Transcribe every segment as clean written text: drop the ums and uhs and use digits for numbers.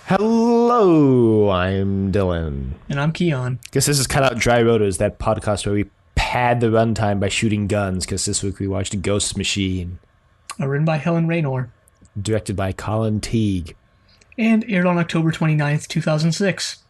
Hello, I'm Dylan. And I'm Keon. Guess this is Cut Out Dry Rotors, that podcast where we pad the runtime by shooting guns, because this week we watched Ghost Machine, Written by Helen Raynor. directed by Colin Teague. And aired on October 29th, 2006.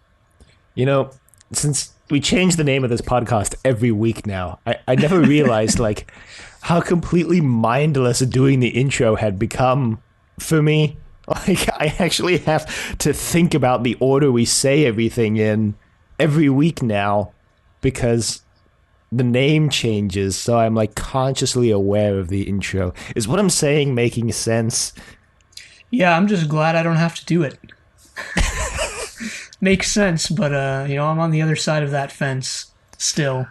You know, since we changed the name of this podcast every week now, I never realized, like, how completely mindless doing the intro had become for me. Like, I actually have to think about the order we say everything in every week now because the name changes, so I'm, like, consciously aware of the intro. Is what I'm saying making sense? Yeah, I'm just glad I don't have to do it. Makes sense, but, I'm on the other side of that fence still.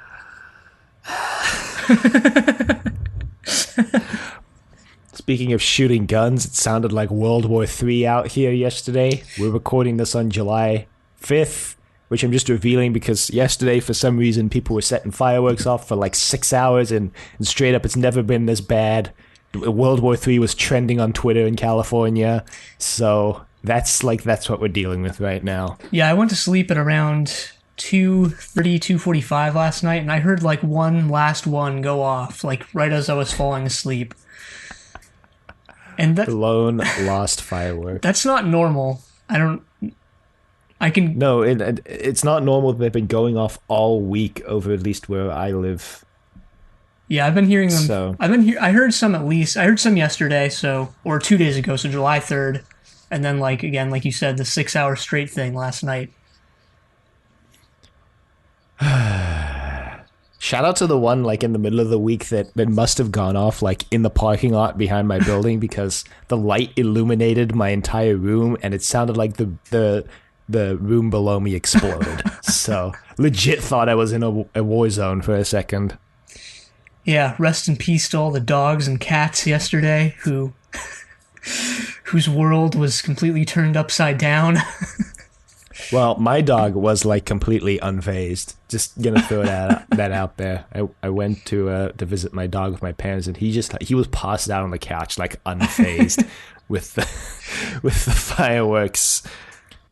Speaking of shooting guns, it sounded like World War III out here yesterday. We're recording this on July 5th, which I'm just revealing because yesterday, for some reason, people were setting fireworks off for like 6 hours, and straight up, it's never been this bad. World War III was trending on Twitter in California, so that's what we're dealing with right now. Yeah, I went to sleep at around 2:30, 2:45 last night, and I heard like one last one go off, like right as I was falling asleep. And The lone lost firework. that's not normal. No, it's not normal. They've been going off all week over at least where I live. Yeah, I've been hearing them. So I heard some at least. I heard some yesterday, or 2 days ago, so July 3rd, and then like you said, the 6 hour straight thing last night. shout out to the one like in the middle of the week that must have gone off like in the parking lot behind my building because the light illuminated my entire room and it sounded like the room below me exploded. So legit thought I was in a war zone for a second. Yeah, rest in peace to all the dogs and cats yesterday whose world was completely turned upside down. Well, my dog was like completely unfazed. Just gonna throw that out there. I went to visit my dog with my parents, and he was passed out on the couch, like unfazed with the fireworks.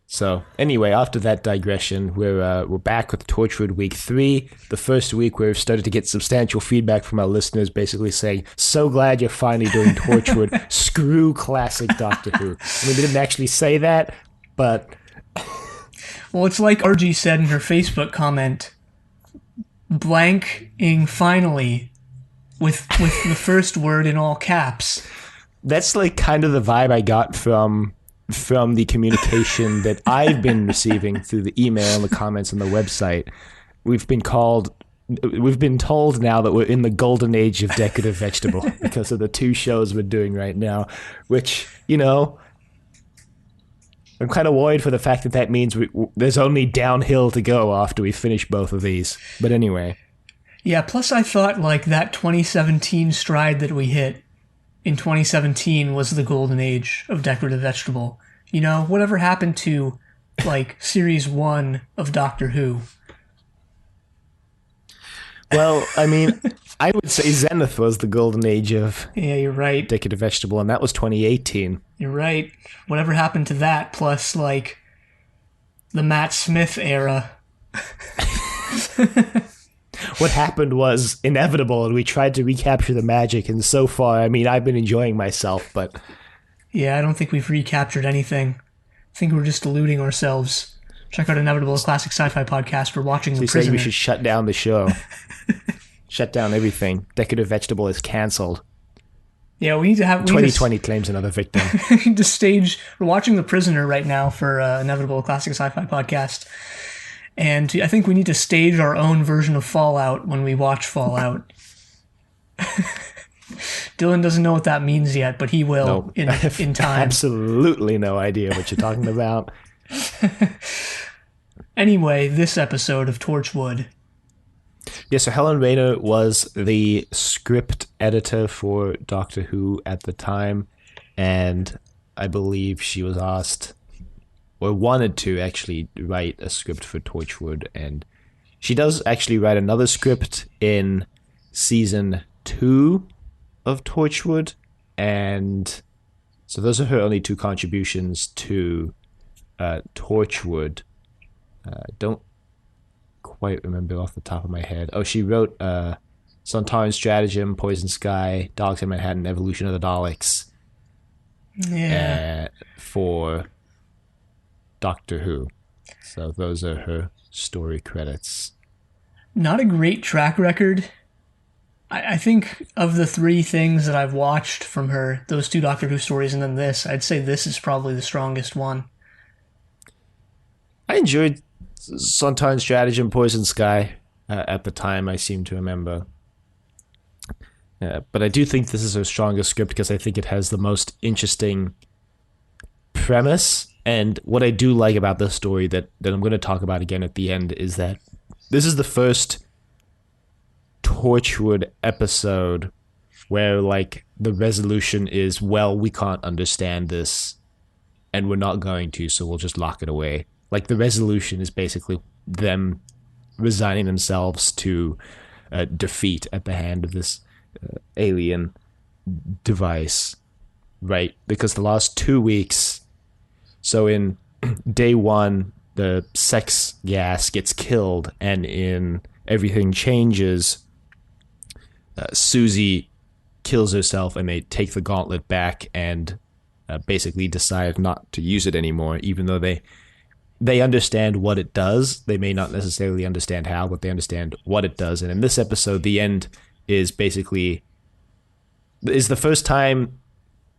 So anyway, after that digression, we're back with Torchwood Week 3, the first week where we've started to get substantial feedback from our listeners, basically saying, "So glad you're finally doing Torchwood. Screw classic Doctor Who." I mean, they didn't actually say that, but. Well, it's like RG said in her Facebook comment, blanking finally with the first word in all caps. That's like kind of the vibe I got from the communication that I've been receiving through the email and the comments on the website. We've been told now that we're in the golden age of Decorative Vegetable because of the two shows we're doing right now, which, I'm kind of worried for the fact that means there's only downhill to go after we finish both of these. But anyway. Yeah, plus I thought like that 2017 stride that we hit in 2017 was the golden age of Decorative Vegetable. Whatever happened to like series 1 of Doctor Who? Well, I mean, I would say Zenith was the golden age of you're right. Decorative Vegetable, and that was 2018. You're right. Whatever happened to that, plus, like, the Matt Smith era. What happened was inevitable, and we tried to recapture the magic, and so far, I mean, I've been enjoying myself, but... Yeah, I don't think we've recaptured anything. I think we're just deluding ourselves. Check out Inevitable, a classic sci-fi podcast. We're watching The Prisoner. We should shut down the show. Shut down everything. Decorative Vegetable is cancelled. Yeah, we need to have... 2020 claims another victim. We're watching The Prisoner right now for Inevitable, a classic sci-fi podcast. And I think we need to stage our own version of Fallout when we watch Fallout. Dylan doesn't know what that means yet, but he will in time. Absolutely no idea what you're talking about. Anyway, this episode of Torchwood. Yeah, so Helen Raynor was the script editor for Doctor Who at the time, and I believe she was asked, or wanted to actually write a script for Torchwood, and she does actually write another script in season 2 of Torchwood, and so those are her only two contributions to Torchwood. Don't quite remember off the top of my head. Oh, she wrote Sontaran Stratagem, Poison Sky, Dogs in Manhattan, Evolution of the Daleks. Yeah. For Doctor Who. So those are her story credits. Not a great track record. I think of the three things that I've watched from her, those two Doctor Who stories and then this, I'd say this is probably the strongest one. I enjoyed Sontaran Stratagem, Poison Sky at the time, I seem to remember. But I do think this is her strongest script because I think it has the most interesting premise. And what I do like about this story that I'm going to talk about again at the end is that this is the first Torchwood episode where like the resolution is, well, we can't understand this and we're not going to, so we'll just lock it away. Like the resolution is basically them resigning themselves to defeat at the hand of this alien device, right? Because the last 2 weeks, so in day one, the sex gas gets killed, and in Everything Changes, Susie kills herself, and they take the gauntlet back and basically decide not to use it anymore, even though they understand what it does. They may not necessarily understand how, but they understand what it does. And in this episode, the end is basically is the first time,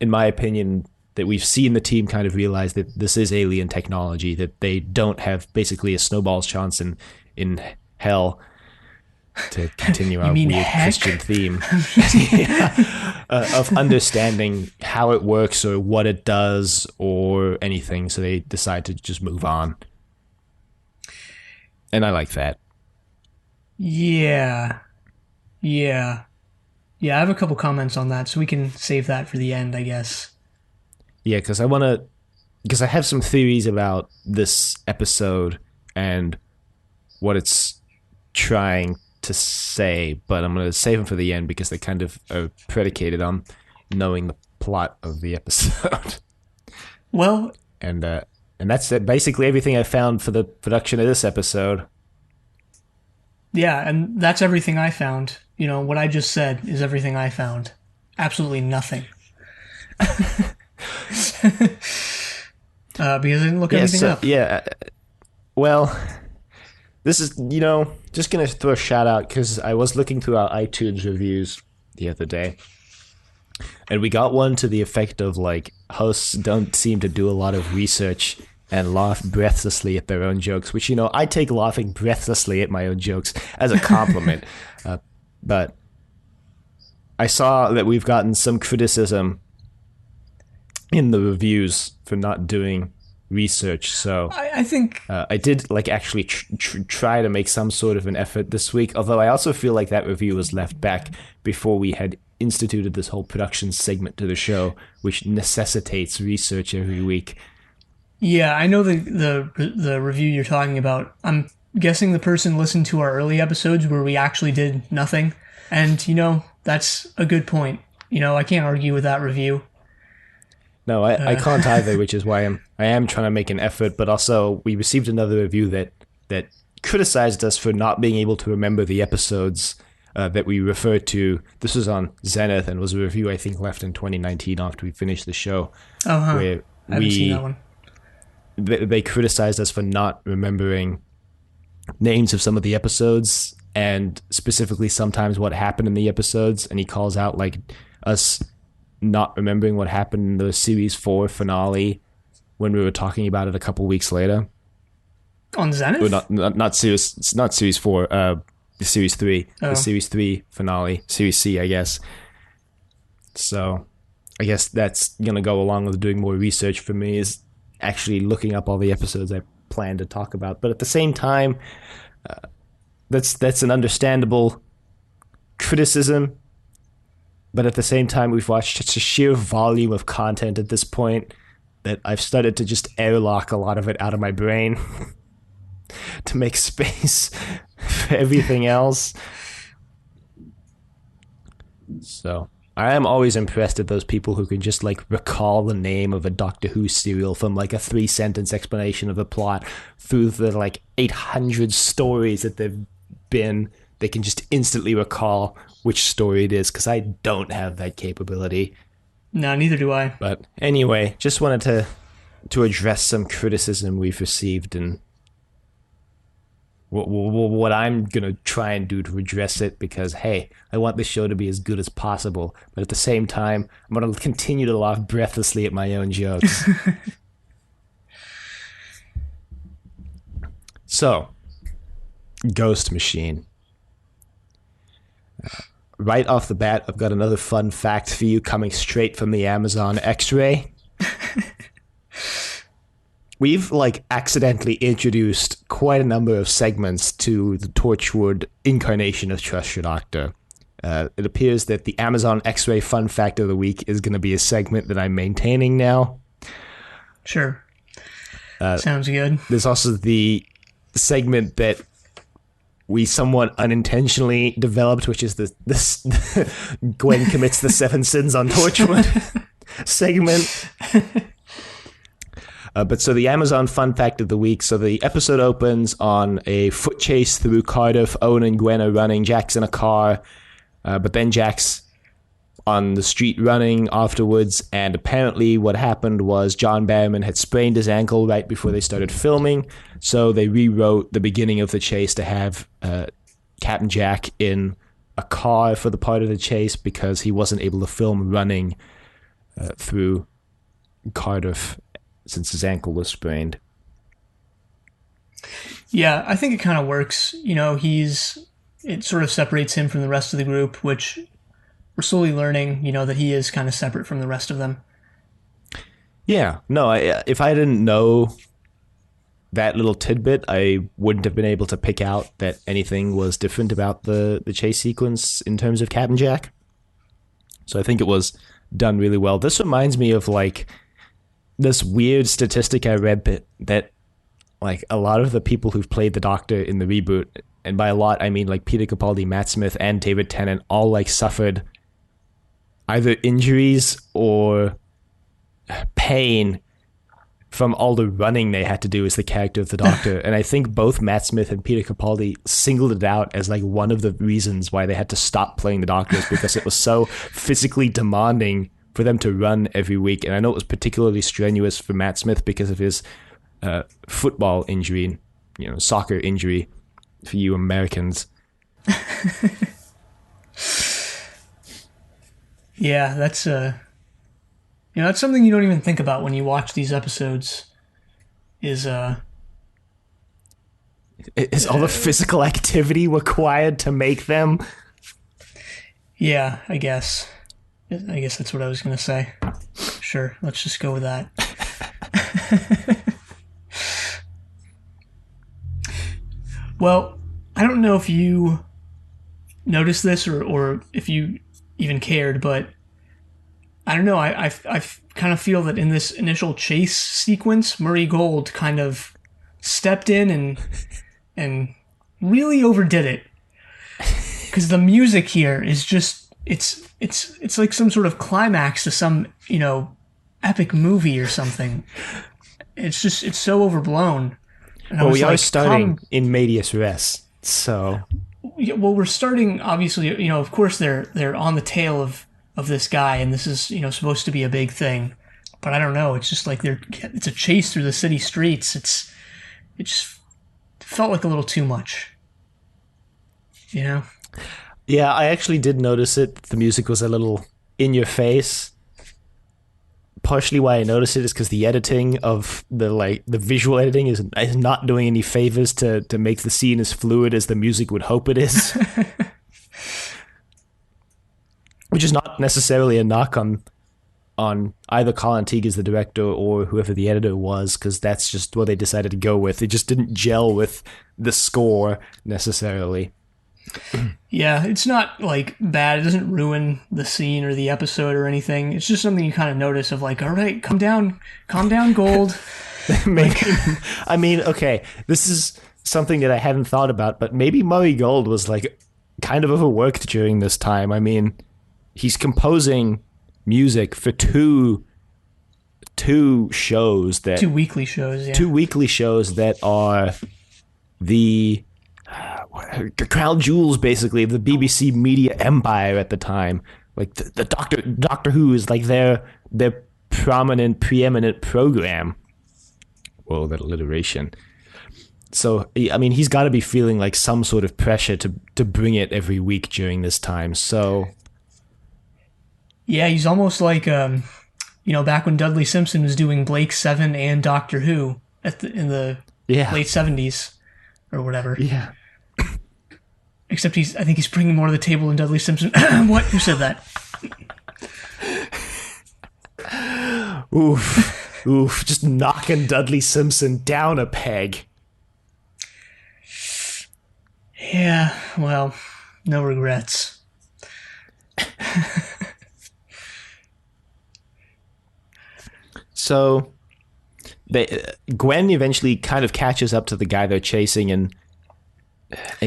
in my opinion, that we've seen the team kind of realize that this is alien technology, that they don't have basically a snowball's chance in hell, to continue our weird heck? Christian theme of understanding how it works or what it does or anything. So they decide to just move on. And I like that. Yeah. I have a couple comments on that, so we can save that for the end, I guess. Yeah, because I have some theories about this episode and what it's trying to say, but I'm going to save them for the end because they kind of are predicated on knowing the plot of the episode. Well, and that's basically everything I found for the production of this episode. yeah, and that's everything I found. You know, what I just said is everything I found. Absolutely nothing. Because I didn't look anything up. Yeah, well, this is, just going to throw a shout out because I was looking through our iTunes reviews the other day, and we got one to the effect of, like, hosts don't seem to do a lot of research and laugh breathlessly at their own jokes, which, I take laughing breathlessly at my own jokes as a compliment. But I saw that we've gotten some criticism in the reviews for not doing research, so I think I did actually try to make some sort of an effort this week, although I also feel like that review was left back before we had instituted this whole production segment to the show, which necessitates research every week. Yeah, I know the review you're talking about. I'm guessing the person listened to our early episodes where we actually did nothing, and that's a good point. I can't argue with that review. No, I can't either, which is why I am trying to make an effort. But also, we received another review that criticized us for not being able to remember the episodes that we referred to. This was on Zenith and was a review I think left in 2019 after we finished the show. Where I haven't seen that one. They criticized us for not remembering names of some of the episodes and specifically sometimes what happened in the episodes. And he calls out us not remembering what happened in the series 4 finale when we were talking about it a couple weeks later. On Zenith? Not series 4, series 3. Oh. The series 3 finale, series C, I guess. So I guess that's going to go along with doing more research for me, is actually looking up all the episodes I plan to talk about. But at the same time, that's an understandable criticism. But at the same time, we've watched such a sheer volume of content at this point that I've started to just airlock a lot of it out of my brain to make space for everything else. So, I am always impressed at those people who can just like recall the name of a Doctor Who serial from like a 3-sentence explanation of the plot through the like 800 stories that they've been. They can just instantly recall which story it is, because I don't have that capability. No, neither do I. But anyway, just wanted to address some criticism we've received, and what I'm going to try and do to address it, because, hey, I want this show to be as good as possible. But at the same time, I'm going to continue to laugh breathlessly at my own jokes. So, Ghost Machine. Right off the bat, I've got another fun fact for you coming straight from the Amazon X-Ray. We've like accidentally introduced quite a number of segments to the Torchwood incarnation of Trust Your Doctor. It appears that the Amazon X-Ray Fun Fact of the Week is going to be a segment that I'm maintaining now. Sure. Sounds good. There's also the segment that we somewhat unintentionally developed, which is this Gwen commits the 7 sins on Torchwood segment. But so the Amazon Fun Fact of the Week. So the episode opens on a foot chase through Cardiff. Owen and Gwen are running. Jack's in a car. But then Jack's on the street running afterwards. And apparently what happened was John Barrowman had sprained his ankle right before they started filming. So they rewrote the beginning of the chase to have Captain Jack in a car for the part of the chase, because he wasn't able to film running through Cardiff since his ankle was sprained. Yeah, I think it kind of works. You know, it sort of separates him from the rest of the group, which we're slowly learning, you know, that he is kind of separate from the rest of them. Yeah, no, if I didn't know that little tidbit, I wouldn't have been able to pick out that anything was different about the chase sequence in terms of Captain Jack. So I think it was done really well. This reminds me of like this weird statistic I read that like a lot of the people who've played the Doctor in the reboot, and by a lot I mean like Peter Capaldi, Matt Smith, and David Tennant, all like suffered either injuries or pain from all the running they had to do as the character of the Doctor. And I think both Matt Smith and Peter Capaldi singled it out as like one of the reasons why they had to stop playing the Doctor, is because it was so physically demanding for them to run every week. And I know it was particularly strenuous for Matt Smith because of his football injury, you know, soccer injury for you Americans. Yeah, that's that's something you don't even think about when you watch these episodes. Is all the physical activity required to make them? Yeah, I guess that's what I was going to say. Sure, let's just go with that. Well, I don't know if you noticed this or if you even cared, but I don't know. I kind of feel that in this initial chase sequence, Murray Gold kind of stepped in and really overdid it, because the music here is just it's like some sort of climax to some, you know, epic movie or something. It's so overblown. And well, we are starting in medias res, so. Well, we're starting, obviously, you know, of course they're on the tail of this guy, and this is, you know, supposed to be a big thing. But I don't know, it's just like it's a chase through the city streets. It just felt like a little too much. You know? Yeah, I actually did notice it. The music was a little in your face. Partially why I noticed it is because the editing of the visual editing is not doing any favors to make the scene as fluid as the music would hope it is. Which is not necessarily a knock on either Colin Teague as the director or whoever the editor was, because that's just what they decided to go with. It just didn't gel with the score necessarily. Yeah, it's not like bad. It doesn't ruin the scene or the episode or anything. It's just something you kind of notice of like, all right, calm down, Gold. I mean, okay, this is something that I hadn't thought about, but maybe Murray Gold was like kind of overworked during this time. I mean, he's composing music for two shows that 2 weekly shows. Yeah. 2 weekly shows that are the crown jewels, basically, of the BBC media empire at the time. Like the Doctor Who is like their preeminent program. Whoa, that alliteration. So, I mean, he's got to be feeling like some sort of pressure to bring it every week during this time. So, yeah, he's almost like, back when Dudley Simpson was doing Blake 7 and Doctor Who in the late 70s or whatever. Yeah. Except I think he's bringing more to the table than Dudley Simpson. What? Who said that? Oof. Just knocking Dudley Simpson down a peg. Yeah, well, no regrets. So, Gwen eventually kind of catches up to the guy they're chasing and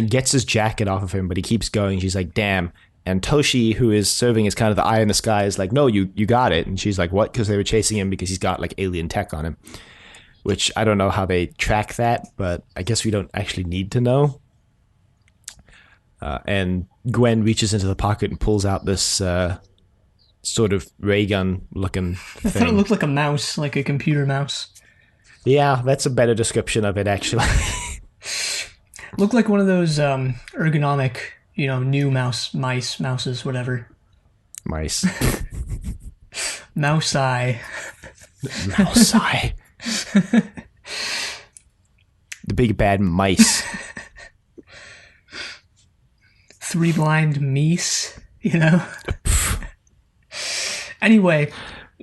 gets his jacket off of him, but he keeps going. She's like, damn. And Toshi, who is serving as kind of the eye in the sky, is like, no, you got it. And she's like, what? Because they were chasing him because he's got like alien tech on him. Which I don't know how they track that, but I guess we don't actually need to know. And Gwen reaches into the pocket and pulls out this sort of ray gun looking thing. I thought it looked like a mouse, like a computer mouse. Yeah, that's a better description of it, actually. Looked like one of those ergonomic, new mouses, whatever. Mice. Mouse eye. Mouse eye. The big bad mice. 3 blind meese, Anyway,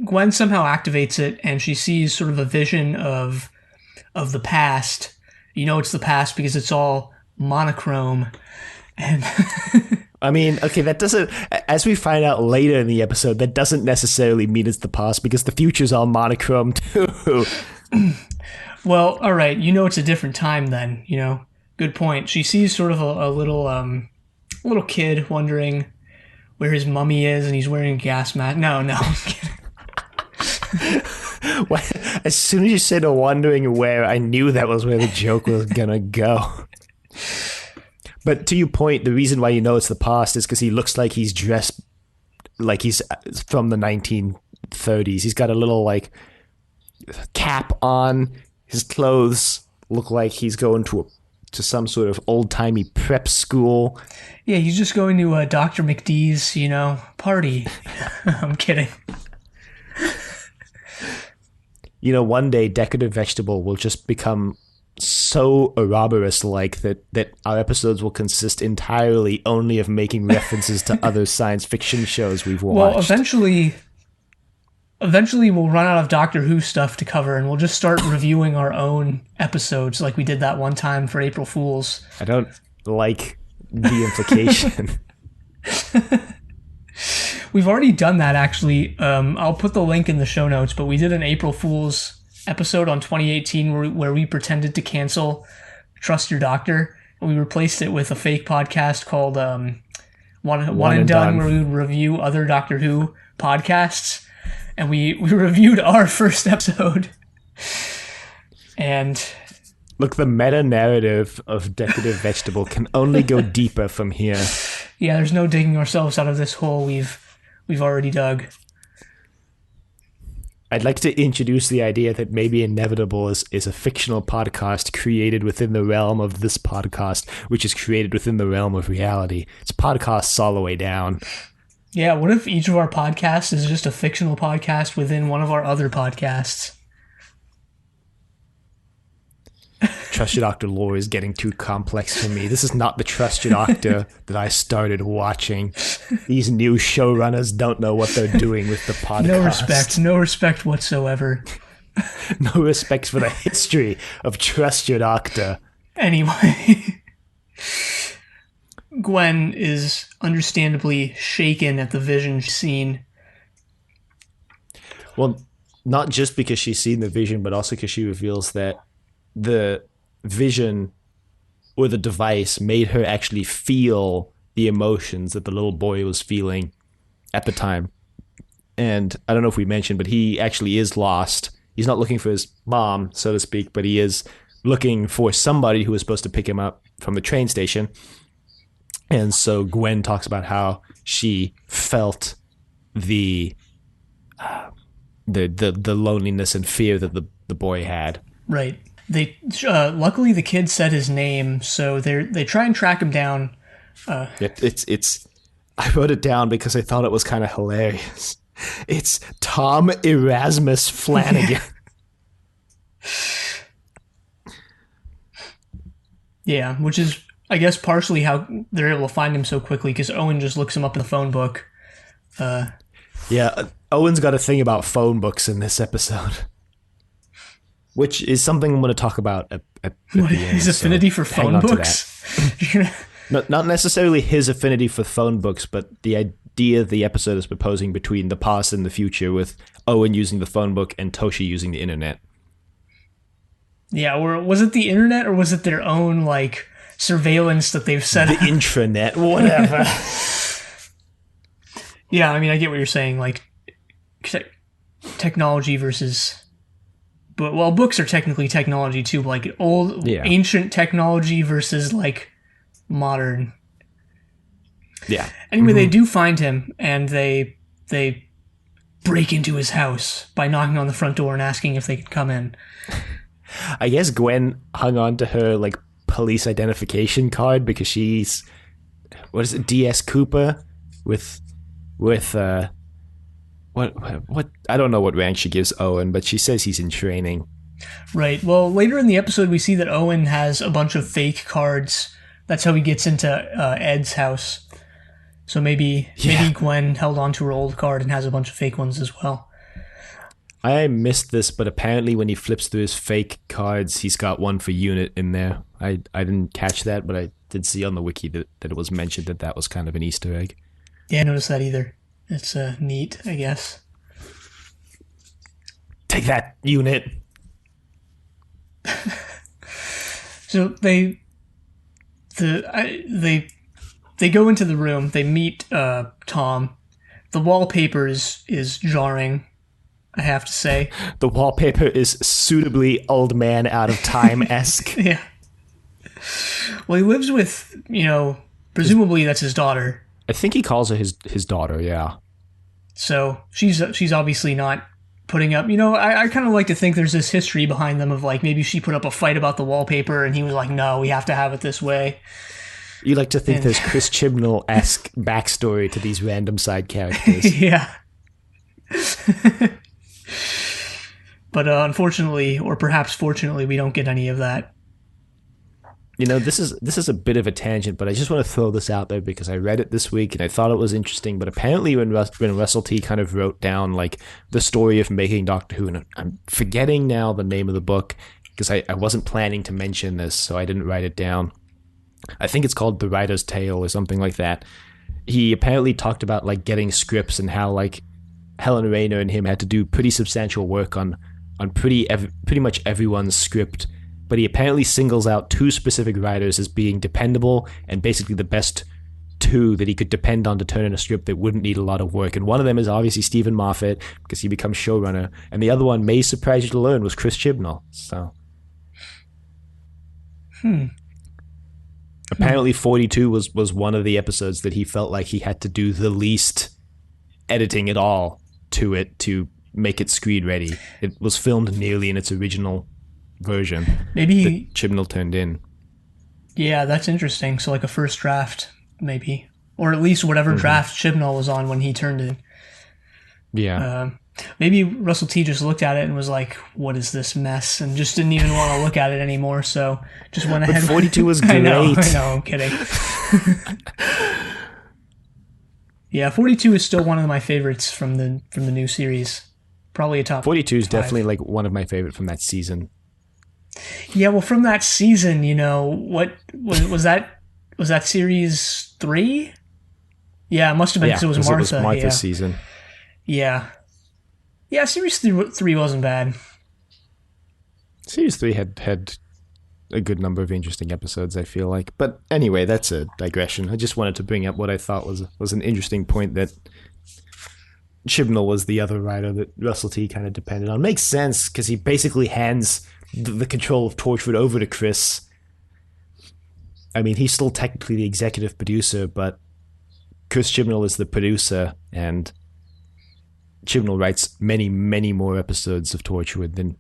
Gwen somehow activates it, and she sees sort of a vision of the past. It's the past because it's all monochrome. And I mean, okay, that doesn't, as we find out later in the episode, that doesn't necessarily mean it's the past because the future's all monochrome too. Well, all right, it's a different time then, Good point. She sees sort of a little kid wondering where his mummy is, and he's wearing a gas mask. No, I'm kidding. As soon as you said wondering where, I knew that was where the joke was gonna go. But to your point, the reason why it's the past is because he looks like he's dressed like he's from the 1930s. He's got a little like cap on. His clothes look like he's going to some sort of old-timey prep school. Yeah, he's just going to Dr. McDee's, party. I'm kidding. One day Decorative Vegetable will just become so Ouroboros-like that our episodes will consist entirely only of making references to other science fiction shows we've watched. Well, eventually we'll run out of Doctor Who stuff to cover, and we'll just start reviewing our own episodes like we did that one time for April Fools. I don't like the implication. We've already done that, actually. I'll put the link in the show notes, but we did an April Fool's episode on 2018 where we pretended to cancel Trust Your Doctor, and we replaced it with a fake podcast called One and Done, where we would review other Doctor Who podcasts. And we reviewed our first episode. And look, the meta-narrative of Decorative Vegetable can only go deeper from here. Yeah, there's no digging ourselves out of this hole we've already dug. I'd like to introduce the idea that maybe Inevitable is a fictional podcast created within the realm of this podcast, which is created within the realm of reality. It's podcasts all the way down. Yeah, what if each of our podcasts is just a fictional podcast within one of our other podcasts? Trust Your Doctor lore is getting too complex for me. This is not the Trust Your Doctor that I started watching. These new showrunners don't know what they're doing with the podcast. No respect whatsoever. No respect for the history of Trust Your Doctor. Anyway, Gwen is understandably shaken at the vision she's seen. Well, not just because she's seen the vision, but also because she reveals that the vision or the device made her actually feel the emotions that the little boy was feeling at the time. And I don't know if we mentioned, but he actually is lost. He's not looking for his mom, so to speak, but he is looking for somebody who is supposed to pick him up from the train station. And so Gwen talks about how she felt the loneliness and fear that the boy had. Right. They luckily the kid said his name, so they try and track him down. It's I wrote it down because I thought it was kind of hilarious. It's Tom Erasmus Flanagan. Yeah, which is, I guess, partially how they're able to find him so quickly, because Owen just looks him up in the phone book. Yeah, Owen's got a thing about phone books in this episode, which is something I'm going to talk about at the end. His affinity for phone books? Not necessarily his affinity for phone books, but the idea the episode is proposing between the past and the future, with Owen using the phone book and Toshi using the internet. Yeah, or was it the internet, or was it their own, like, surveillance that they've set up? The intranet, whatever. Yeah, I mean, I get what you're saying, like, technology versus... But, well, books are technically technology, too, but, like, ancient technology versus, like, modern. Yeah. Anyway, they do find him, and they break into his house by knocking on the front door and asking if they could come in. I guess Gwen hung on to her, like, police identification card because she's, what is it, DS Cooper with what I don't know what rank she gives Owen, but she says he's in training. Right. Well, later in the episode, we see that Owen has a bunch of fake cards. That's how he gets into Ed's house. So maybe Gwen held on to her old card and has a bunch of fake ones as well. I missed this, but apparently when he flips through his fake cards, he's got one for unit in there. I didn't catch that, but I did see on the wiki that it was mentioned that was kind of an Easter egg. Yeah, I noticed that either. It's neat, I guess. Take that, unit. So they go into the room. They meet Tom. The wallpaper is jarring, I have to say. The wallpaper is suitably old man out of time-esque. Yeah. Well, he lives with, presumably that's his daughter. I think he calls her his daughter, yeah. So she's obviously not putting up, I kind of like to think there's this history behind them of, like, maybe she put up a fight about the wallpaper and he was like, no, we have to have it this way. You like to think there's Chris Chibnall-esque backstory to these random side characters. Yeah. But unfortunately, or perhaps fortunately, we don't get any of that. This is a bit of a tangent, but I just want to throw this out there because I read it this week and I thought it was interesting. But apparently, when Russell T kind of wrote down, like, the story of making Doctor Who, and I'm forgetting now the name of the book because I wasn't planning to mention this, so I didn't write it down. I think it's called The Writer's Tale or something like that. He apparently talked about, like, getting scripts and how, like, Helen Raynor and him had to do pretty substantial work on pretty much everyone's script. But he apparently singles out two specific writers as being dependable and basically the best two that he could depend on to turn in a script that wouldn't need a lot of work. And one of them is obviously Stephen Moffat because he becomes showrunner. And the other one, may surprise you to learn, was Chris Chibnall. So. Apparently 42 was one of the episodes that he felt like he had to do the least editing at all to it to make it screen ready. It was filmed nearly in its original version. Maybe that Chibnall turned in. Yeah, that's interesting. So, like, a first draft, maybe, or at least whatever draft Chibnall was on when he turned in. Yeah. Maybe Russell T just looked at it and was like, "What is this mess?" and just didn't even want to look at it anymore. So just went ahead. But 42 was great. I know. I'm kidding. Yeah, 42 is still one of my favorites from the new series. Probably a top. 42 is 5. definitely, like, one of my favorite from that season. Yeah, well, from that season, what was that? Was that series 3? Yeah, it must have been because it was Martha. It was Martha's season. Yeah. Yeah, series 3 wasn't bad. Series 3 had a good number of interesting episodes, I feel like. But anyway, that's a digression. I just wanted to bring up what I thought was an interesting point, that Chibnall was the other writer that Russell T kind of depended on. Makes sense, because he basically hands the control of Torchwood over to Chris. I mean, he's still technically the executive producer, but Chris Chibnall is the producer, and Chibnall writes many, many more episodes of Torchwood than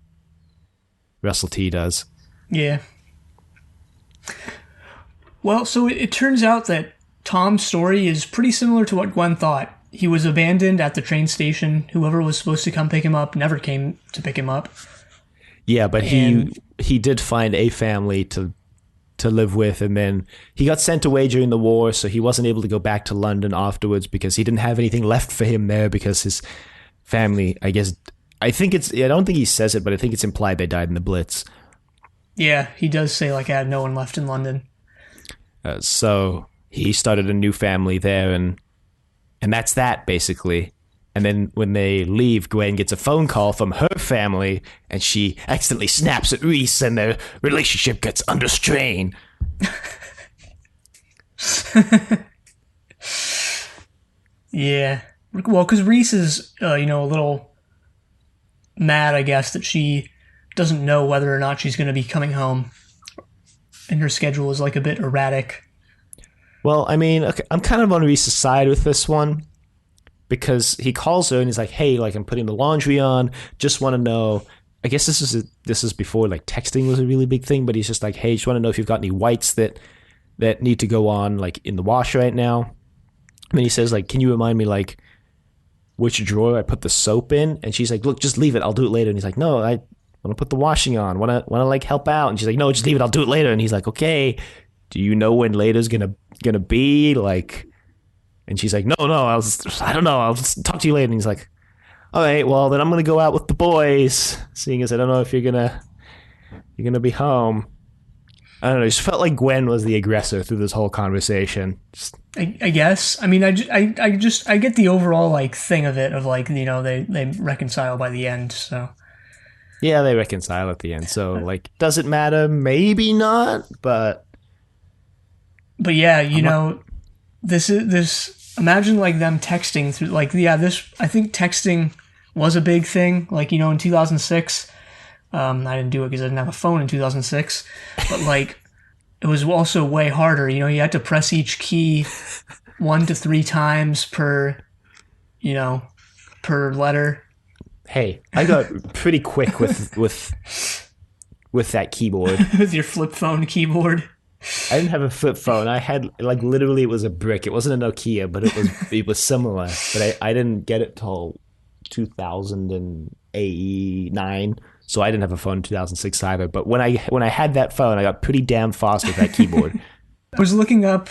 Russell T does. Yeah. Well, so it turns out that Tom's story is pretty similar to what Gwen thought. He was abandoned at the train station. Whoever was supposed to come pick him up never came to pick him up. Yeah, but he did find a family to live with, and then he got sent away during the war, so he wasn't able to go back to London afterwards because he didn't have anything left for him there, because his family, I don't think he says it, but I think it's implied they died in the Blitz. Yeah, he does say, like, I had no one left in London. So he started a new family there, and that's that, basically. And then when they leave, Gwen gets a phone call from her family, and she accidentally snaps at Reese, and their relationship gets under strain. Yeah. Well, because Reese is, a little mad, I guess, that she doesn't know whether or not she's going to be coming home. And her schedule is, like, a bit erratic. Well, I mean, okay, I'm kind of on Reese's side with this one, because he calls her and he's like, hey, like, I'm putting the laundry on, just want to know, I guess this is before, like, texting was a really big thing, but he's just like, hey, just want to know if you've got any whites that need to go on, like, in the wash right now. And then he says, like, can you remind me, like, which drawer I put the soap in? And she's like, look, just leave it, I'll do it later. And he's like, no, I want to put the washing on, want to like, help out. And she's like, no, just leave it, I'll do it later. And he's like, okay, do you know when later's gonna be, like? And she's like, no, I don't know, I'll just talk to you later. And he's like, all right, well, then I'm going to go out with the boys, seeing as I don't know if you're going to be home. I don't know, it just felt like Gwen was the aggressor through this whole conversation. I guess. I mean, I get the overall, like, thing of it, of, like, they reconcile by the end, so. Yeah, they reconcile at the end, so, like, does it matter? Maybe not, but yeah, this imagine, like, them texting through, like, yeah, I think texting was a big thing, like, in 2006. I didn't do it because I didn't have a phone in 2006, but, like, it was also way harder. You had to press each key 1 to 3 times per letter. Hey, I got pretty quick with that keyboard. With your flip phone keyboard. I didn't have a flip phone. I had, like, literally it was a brick. It wasn't a Nokia, but it was similar. But I didn't get it till 2009, so I didn't have a phone in 2006 either. But when I had that phone, I got pretty damn fast with that keyboard. I was looking up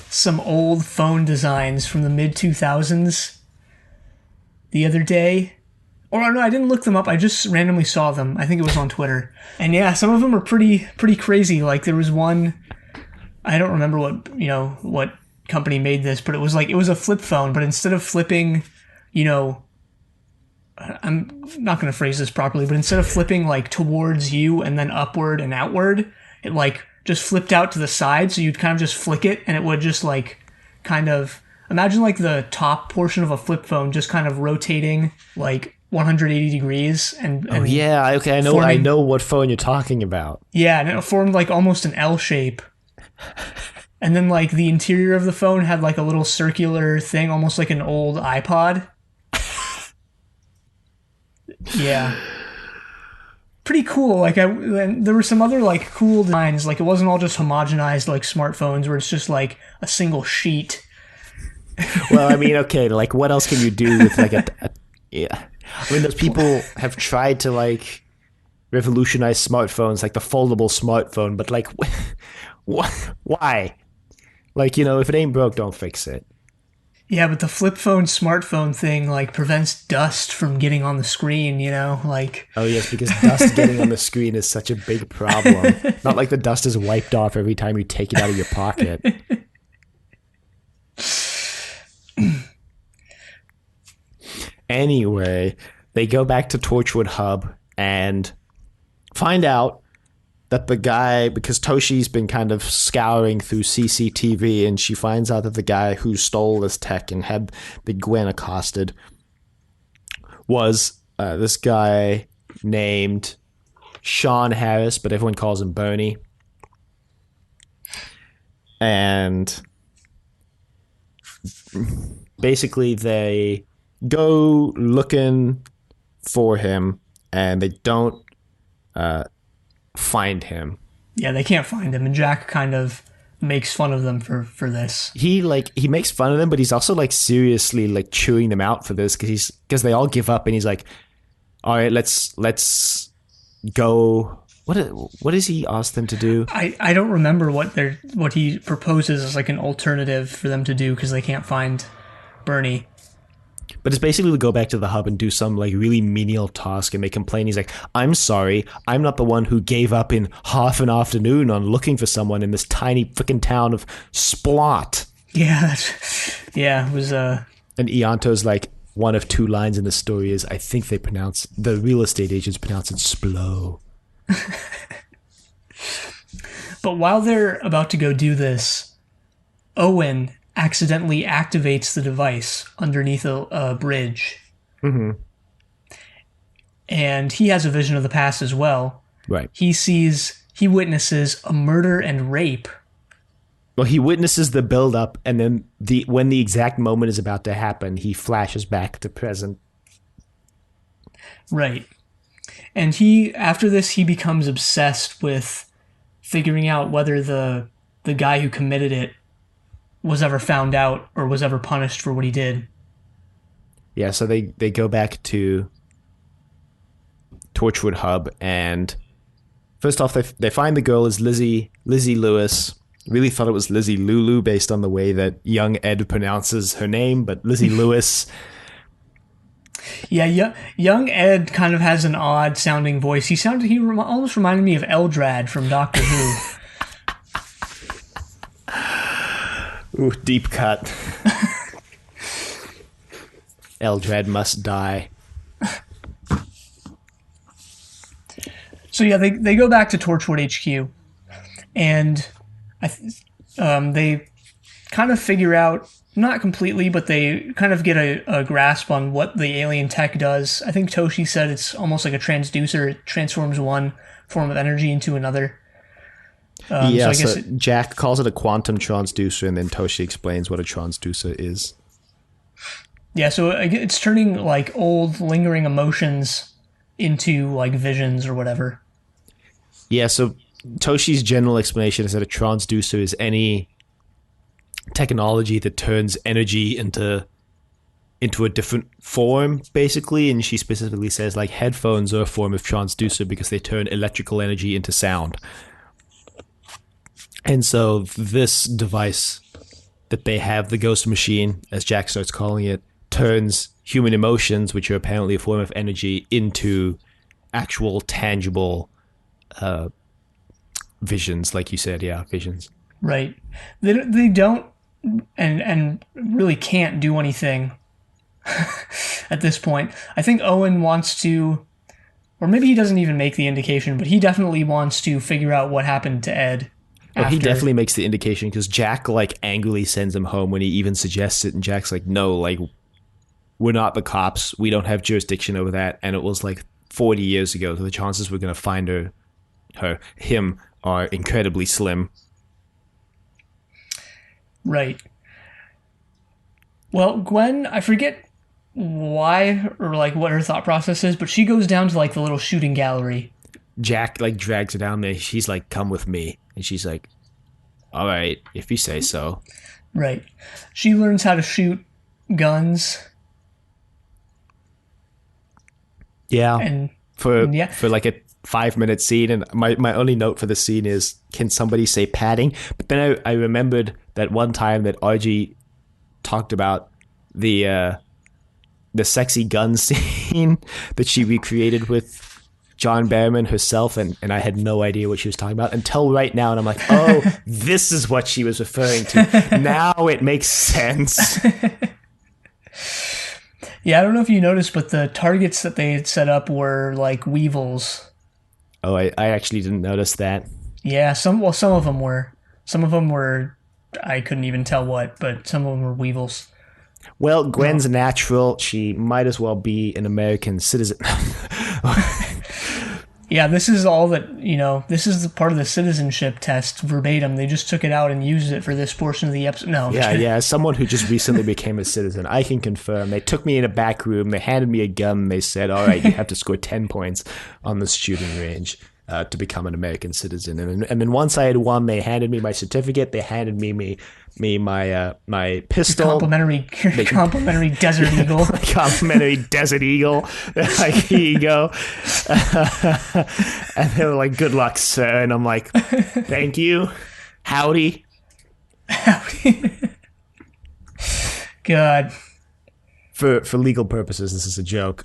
some old phone designs from the mid-2000s the other day. Or no, I didn't look them up. I just randomly saw them. I think it was on Twitter. And yeah, some of them are pretty crazy. Like, there was one, I don't remember what company made this, but it was a flip phone, but instead of flipping, I'm not going to phrase this properly, but instead of flipping, like, towards you and then upward and outward, it, like, just flipped out to the side, so you'd kind of just flick it, and it would just, like, kind of, imagine, like, the top portion of a flip phone just kind of rotating, like, 180 degrees and oh yeah, okay, I know what phone you're talking about. Yeah, and it formed, like, almost an L shape. And then, like, the interior of the phone had, like, a little circular thing, almost like an old iPod. Yeah. Pretty cool. Like, and there were some other, like, cool designs. Like, it wasn't all just homogenized, like, smartphones where it's just, like, a single sheet. Well, I mean, okay, like, what else can you do with, like, yeah. I mean, those people have tried to, like, revolutionize smartphones, like the foldable smartphone, but, like, why? Like, if it ain't broke, don't fix it. Yeah, but the flip phone smartphone thing, like, prevents dust from getting on the screen, like. Oh yes, because dust getting on the screen is such a big problem. Not like the dust is wiped off every time you take it out of your pocket. Anyway, they go back to Torchwood Hub and find out that the guy, because Toshi's been kind of scouring through CCTV, and she finds out that the guy who stole this tech and had the Gwen accosted was this guy named Sean Harris, but everyone calls him Bernie. And basically they go looking for him, and they don't find him. Yeah, they can't find him, and Jack kind of makes fun of them for this. He makes fun of them, but he's also like seriously like chewing them out for this because they all give up, and he's like, all right, let's go. What does he ask them to do? I don't remember what he proposes as like an alternative for them to do, because they can't find Bernie. But it's basically to go back to the hub and do some like really menial task, and they complain. He's like, I'm sorry, I'm not the one who gave up in half an afternoon on looking for someone in this tiny freaking town of Splot. Yeah, it was And Ianto's like, one of two lines in the story is, I think the real estate agents pronounce it Splo. But while they're about to go do this, Owen accidentally activates the device underneath a bridge. Mm-hmm. And he has a vision of the past as well. Right. He witnesses a murder and rape. Well, he witnesses the build-up, and then when the exact moment is about to happen, he flashes back to present. Right. And after this, he becomes obsessed with figuring out whether the guy who committed it was ever found out or was ever punished for what he did. Yeah, so they go back to Torchwood Hub, and first off, they find the girl is Lizzie Lewis. Really thought it was Lizzie Lulu based on the way that young Ed pronounces her name, but Lizzie Lewis. Yeah, young Ed kind of has an odd sounding voice. He almost reminded me of Eldrad from Doctor Who. Ooh, deep cut. Eldrad must die. So yeah, they go back to Torchwood HQ, and they kind of figure out, not completely, but they kind of get a grasp on what the alien tech does. I think Toshi said it's almost like a transducer. It transforms one form of energy into another. So Jack calls it a quantum transducer, and then Toshi explains what a transducer is. Yeah, so it's turning like old lingering emotions into like visions or whatever. Yeah, so Toshi's general explanation is that a transducer is any technology that turns energy into a different form, basically. And she specifically says like headphones are a form of transducer because they turn electrical energy into sound. And so this device that they have, the ghost machine, as Jack starts calling it, turns human emotions, which are apparently a form of energy, into actual tangible visions, like you said. Yeah, visions. Right. They don't and really can't do anything at this point. I think Owen wants to, or maybe he doesn't even make the indication, but he definitely wants to figure out what happened to Ed. Oh, he definitely makes the indication, because Jack like angrily sends him home when he even suggests it, and Jack's like, no, like, we're not the cops, we don't have jurisdiction over that, and it was like 40 years ago, so the chances we're going to find him are incredibly slim. Right. Well, Gwen, I forget why or like what her thought process is, but she goes down to like the little shooting gallery. Jack like drags her down there. She's like, come with me. And she's like, all right, if you say so. Right. She learns how to shoot guns. Yeah. And for like a 5-minute scene. And my only note for the scene is, can somebody say padding? But then I remembered that one time that RG talked about the sexy gun scene that she recreated with John Barrowman herself, and I had no idea what she was talking about until right now, and I'm like, oh, this is what she was referring to. Now it makes sense. Yeah, I don't know if you noticed, but the targets that they had set up were like weevils. Oh, I actually didn't notice that. Yeah, some of them were. Some of them were. I couldn't even tell what, but some of them were weevils. Well, No. Gwen's natural. She might as well be an American citizen. Yeah, this is all that, this is the part of the citizenship test verbatim. They just took it out and used it for this portion of the episode. No, I'm just Yeah, kidding. yeah. As someone who just recently became a citizen, I can confirm. They took me in a back room. They handed me a gun. And they said, "All right, you have to score 10 points on this shooting range to become an American citizen." And then once I had won, they handed me my certificate. They handed me my pistol. Your complimentary Desert Eagle. Complimentary Desert Eagle. Like, here you go. And they were like, "Good luck, sir." And I'm like, "Thank you. Howdy." God. For legal purposes, this is a joke.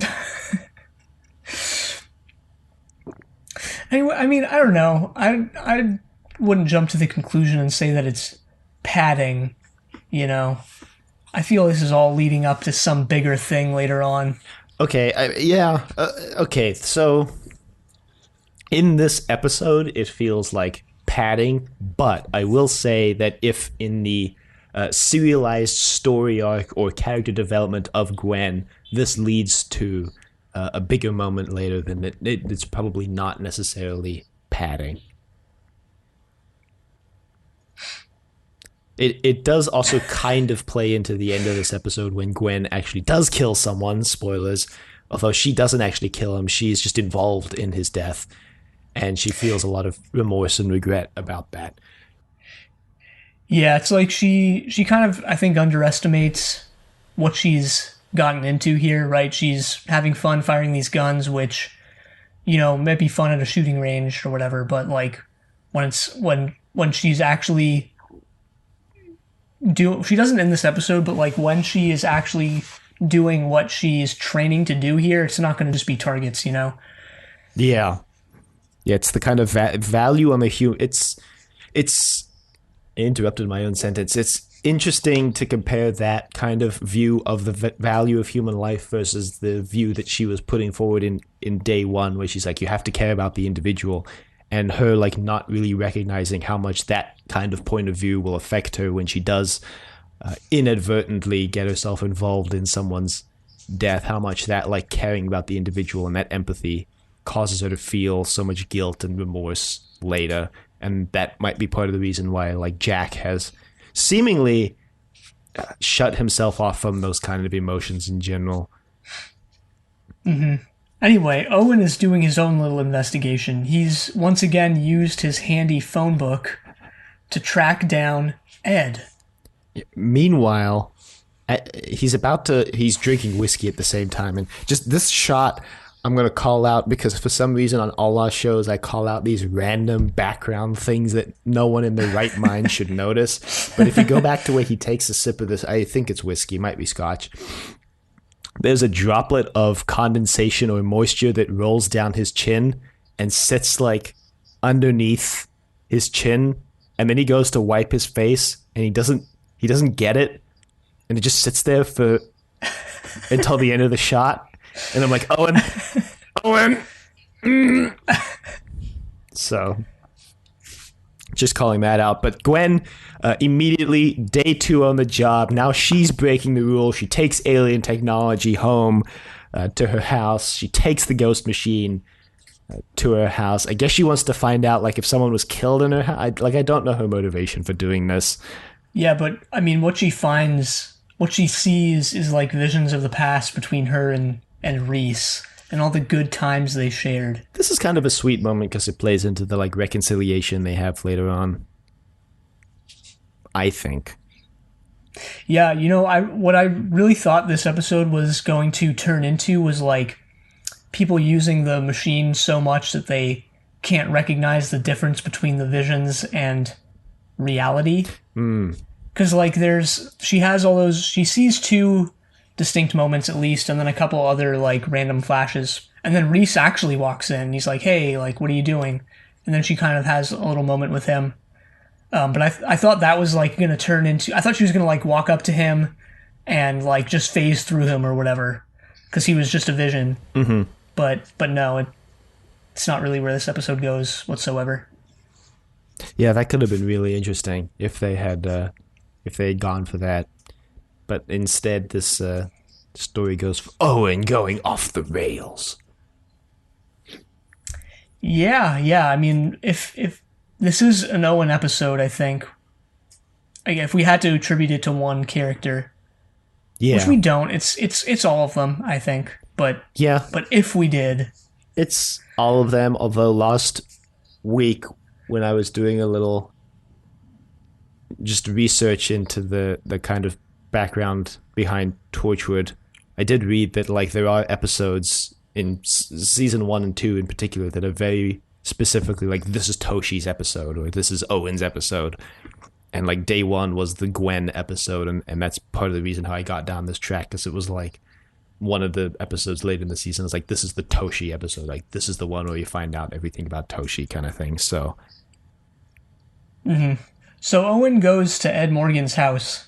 Anyway, I mean, I don't know. I wouldn't jump to the conclusion and say that it's padding, you know. I feel this is all leading up to some bigger thing later on. Okay, yeah. Okay, so in this episode, it feels like padding, but I will say that if in the serialized story arc or character development of Gwen, this leads to a bigger moment later, then it's probably not necessarily padding. It does also kind of play into the end of this episode when Gwen actually does kill someone, spoilers, although she doesn't actually kill him, she's just involved in his death, and she feels a lot of remorse and regret about that. Yeah, it's like she kind of, I think, underestimates what she's gotten into here, right? She's having fun firing these guns, which, might be fun at a shooting range or whatever, but like when she's actually she doesn't in this episode, but like when she is actually doing what she's training to do here, it's not going to just be targets, Yeah. Yeah, it's the kind of value on the human. It's I interrupted my own sentence. It's interesting to compare that kind of view of the value of human life versus the view that she was putting forward in day one, where she's like, you have to care about the individual, and her like not really recognizing how much that kind of point of view will affect her when she does inadvertently get herself involved in someone's death, how much that like caring about the individual and that empathy causes her to feel so much guilt and remorse later. And that might be part of the reason why like Jack has seemingly shut himself off from those kind of emotions in general. Mm-hmm. Anyway, Owen is doing his own little investigation. He's once again used his handy phone book to track down Ed. Meanwhile, he's drinking whiskey at the same time. And just this shot, I'm going to call out because for some reason on all our shows, I call out these random background things that no one in their right mind should notice. But if you go back to where he takes a sip of this, I think it's whiskey, might be scotch. There's a droplet of condensation or moisture that rolls down his chin and sits like underneath his chin. And then he goes to wipe his face and he doesn't get it. And it just sits there for until the end of the shot. And I'm like, Owen. So just calling that out. But Gwen, immediately, day 2 on the job. Now she's breaking the rule. She takes alien technology home to her house. She takes the ghost machine to her house. I guess she wants to find out like if someone was killed in her house. I don't know her motivation for doing this. Yeah, but I mean, what she sees is like visions of the past between her and Reese and all the good times they shared. This is kind of a sweet moment because it plays into the like reconciliation they have later on, I think. Yeah, what I really thought this episode was going to turn into was like people using the machine so much that they can't recognize the difference between the visions and reality. Because like she sees 2 distinct moments at least, and then a couple other like random flashes, and then Reese actually walks in. He's like, hey, like, what are you doing? And then she kind of has a little moment with him. But I thought that was like going to turn into, I thought she was going to like walk up to him and like just phase through him or whatever, because he was just a vision. Mm-hmm. But no, it's not really where this episode goes whatsoever. Yeah, that could have been really interesting if they had gone for that. But instead, this story goes for Owen going off the rails. Yeah. I mean, if this is an Owen episode, I think. Like, if we had to attribute it to one character, which we don't, it's all of them, I think. But if we did, it's all of them. Although last week, when I was doing a little just research into the kind of background behind Torchwood, I did read that like there are episodes in season 1 and 2 in particular that are very specifically like, this is Toshi's episode or this is Owen's episode. And like day 1 was the Gwen episode, and that's part of the reason how I got down this track, because it was like one of the episodes late in the season is like, this is the Toshi episode, like this is the one where you find out everything about Toshi kind of thing. So So Owen goes to Ed Morgan's house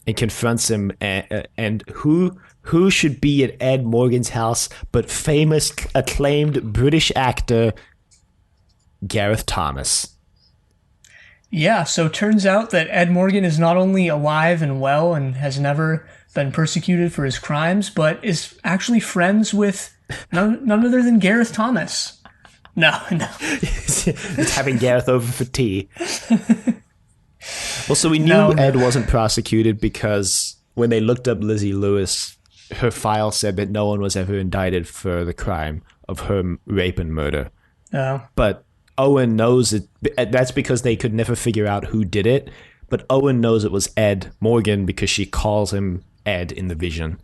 and confronts him, and who should be at Ed Morgan's house but famous acclaimed British actor Gareth Thomas. Yeah, so it turns out that Ed Morgan is not only alive and well and has never been persecuted for his crimes, but is actually friends with none other than Gareth Thomas. No. Just having Gareth over for tea. Well, so we knew Ed wasn't prosecuted because when they looked up Lizzie Lewis, her file said that no one was ever indicted for the crime of her rape and murder. Oh. But Owen knows it. That's because they could never figure out who did it. But Owen knows it was Ed Morgan because she calls him Ed in the vision.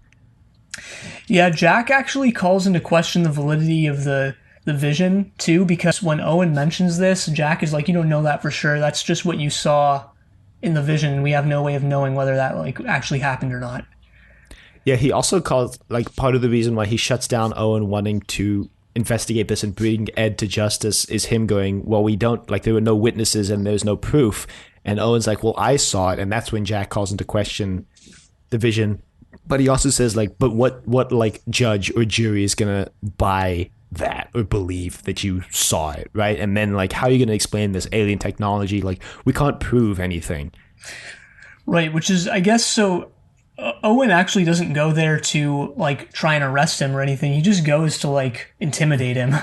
Yeah, Jack actually calls into question the validity of the vision too, because when Owen mentions this, Jack is like, you don't know that for sure. That's just what you saw in the vision. We have no way of knowing whether that like actually happened or not. Yeah, he also calls, like, part of the reason why he shuts down Owen wanting to investigate this and bring Ed to justice is him going, well, we don't, like, there were no witnesses and there's no proof. And Owen's like, well, I saw it. And that's when Jack calls into question the vision. But he also says, like, but what like judge or jury is going to buy that or believe that you saw it, right? And then, like, how are you going to explain this alien technology? Like, we can't prove anything. Right, which is, I guess, so Owen actually doesn't go there to, like, try and arrest him or anything. He just goes to, like, intimidate him.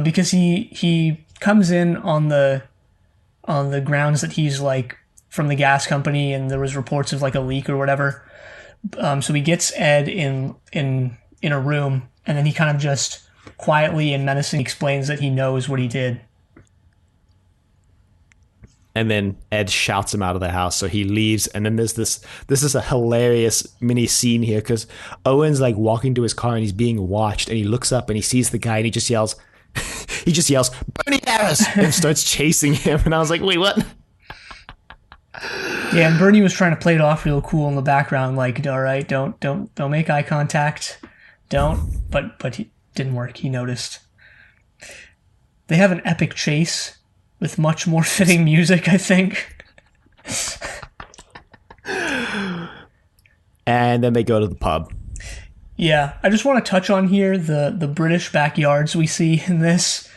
Because he comes in on the grounds that he's, like, from the gas company, and there was reports of, like, a leak or whatever. So he gets Ed in a room, and then he kind of just quietly and menacingly explains that he knows what he did. And then Ed shouts him out of the house, so he leaves. And then there's this is a hilarious mini scene here, because Owen's like walking to his car and he's being watched, and he looks up and he sees the guy and he just yells, Bernie Harris, and starts chasing him. And I was like, wait, what? Yeah, and Bernie was trying to play it off real cool in the background, like, all right, don't make eye contact, don't. But it didn't work. He noticed. They have an epic chase with much more fitting music, I think. And then they go to the pub. Yeah, I just want to touch on here the British backyards we see in this.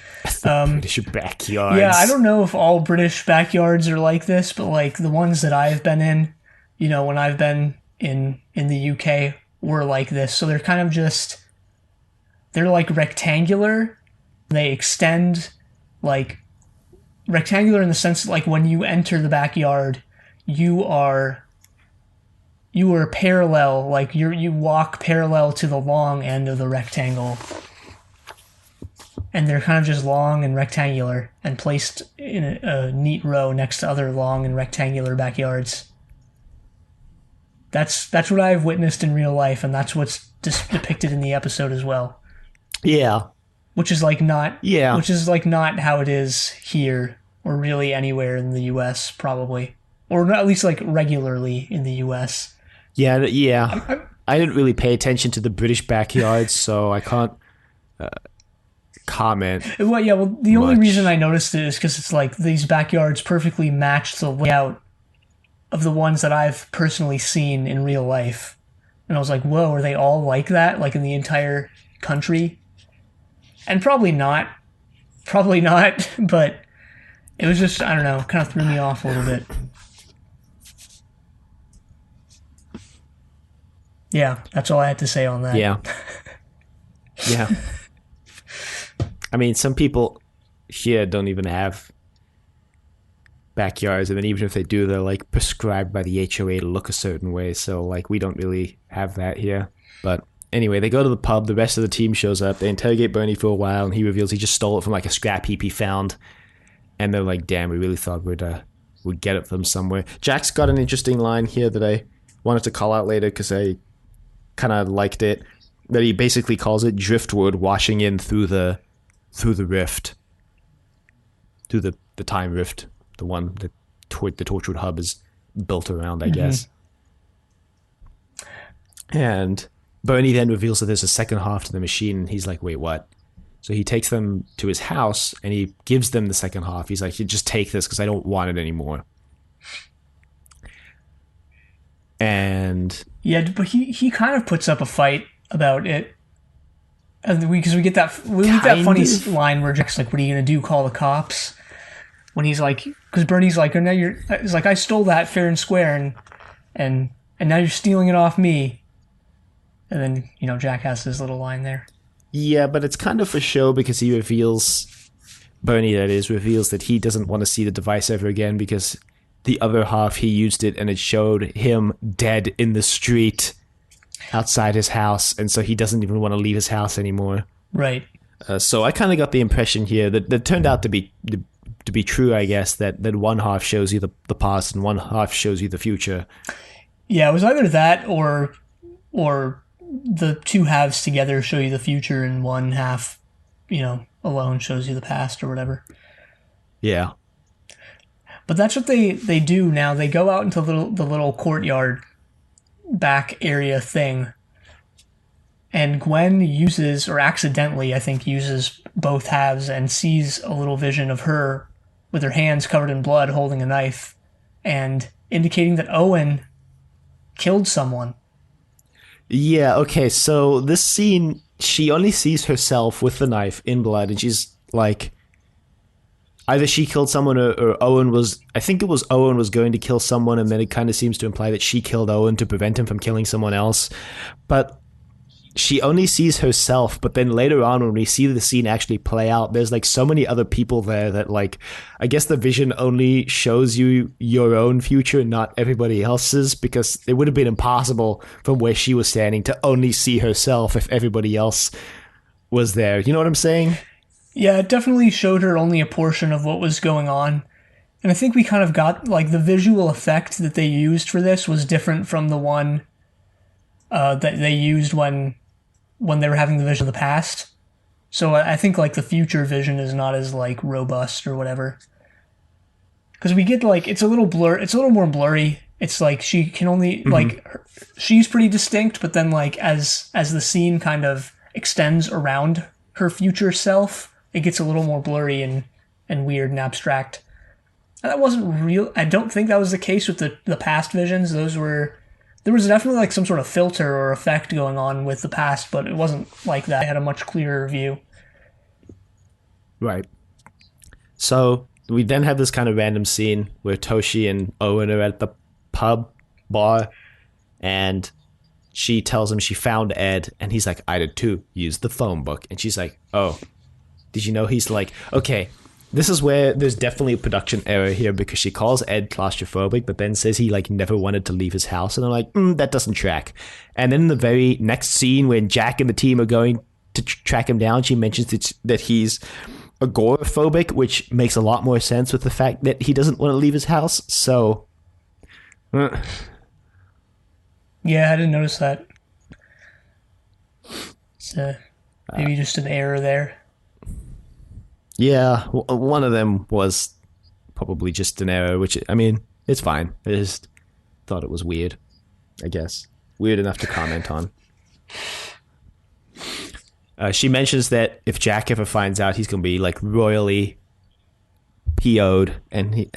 British backyards. Yeah, I don't know if all British backyards are like this, but like the ones that I've been in, you know, when I've been in the UK, were like this. So they're kind of just, they're like rectangular. They extend, like, rectangular in the sense that, like, when you enter the backyard, you are parallel, like you walk parallel to the long end of the rectangle, and they're kind of just long and rectangular and placed in a neat row next to other long and rectangular backyards. That's what I've witnessed in real life, and that's what's depicted in the episode as well. Yeah. Which is like not how it is here, or really anywhere in the US, probably. Or at least like regularly in the US. Yeah. I didn't really pay attention to the British backyards, so I can't comment. Well, the only reason I noticed it is because it's like these backyards perfectly match the layout of the ones that I've personally seen in real life. And I was like, whoa, are they all like that? Like in the entire country. And probably not, but it was just, I don't know, kind of threw me off a little bit. Yeah, that's all I had to say on that. Yeah. Yeah. I mean, some people here don't even have backyards, and then even if they do, they're like prescribed by the HOA to look a certain way, so like we don't really have that here. But anyway, they go to the pub, the rest of the team shows up, they interrogate Bernie for a while, and he reveals he just stole it from like a scrap heap he found, and they're like, damn, we really thought we'd get it from somewhere. Jack's got an interesting line here that I wanted to call out later because I kind of liked it, that he basically calls it driftwood washing in through the rift, through the time rift, the one that the Torchwood hub is built around, I guess. And Bernie then reveals that there's a second half to the machine, and he's like, wait, what? So he takes them to his house, and he gives them the second half. He's like, just take this because I don't want it anymore. And yeah, but he kind of puts up a fight about it, because we get that funny line where Jack's like, "What are you gonna do? Call the cops?" When he's like, because Bernie's like, "Oh, now he's like, I stole that fair and square, and now you're stealing it off me." And then Jack has his little line there. Yeah, but it's kind of for show because he reveals that he doesn't want to see the device ever again because the other half, he used it and it showed him dead in the street outside his house, and so he doesn't even want to leave his house anymore. Right. So I kind of got the impression here that turned out to be true, I guess, that one half shows you the past and one half shows you the future. Yeah, it was either that or the two halves together show you the future and one half, alone shows you the past or whatever. Yeah. But that's what they do now. They go out into the little courtyard back area thing. And Gwen uses, or accidentally, I think, uses both halves and sees a little vision of her with her hands covered in blood holding a knife and indicating that Owen killed someone. Yeah, okay, so this scene, she only sees herself with the knife in blood, and she's like, either she killed someone or Owen was, I think it was Owen was going to kill someone, and then it kind of seems to imply that she killed Owen to prevent him from killing someone else. But she only sees herself, but then later on when we see the scene actually play out, there's like so many other people there that like, I guess the vision only shows you your own future, not everybody else's, because it would have been impossible from where she was standing to only see herself if everybody else was there. You know what I'm saying? Yeah, it definitely showed her only a portion of what was going on. And I think we kind of got, like, the visual effect that they used for this was different from the one that they used when they were having the vision of the past. So I think, like, the future vision is not as, like, robust or whatever. Because we get, like, it's a little more blurry. It's like she can only, like, she's pretty distinct, but then, like, as the scene kind of extends around her future self, it gets a little more blurry and weird and abstract. And that wasn't real. I don't think that was the case with the past visions. There was definitely like some sort of filter or effect going on with the past, but it wasn't like that. I had a much clearer view. Right. So we then have this kind of random scene where Toshi and Owen are at the pub bar, and she tells him she found Ed, and he's like, I did too. Use the phone book. And she's like, oh, did you know? He's like, okay, this is where there's definitely a production error here, because she calls Ed claustrophobic, but then says he like never wanted to leave his house. And I'm like, that doesn't track. And then in the very next scene when Jack and the team are going to track him down, she mentions that he's agoraphobic, which makes a lot more sense with the fact that he doesn't want to leave his house. So... Yeah, I didn't notice that. So maybe just an error there. Yeah, one of them was probably just an error, which, I mean, it's fine. I just thought it was weird, I guess. Weird enough to comment on. She mentions that if Jack ever finds out, he's going to be, like, royally PO'd, and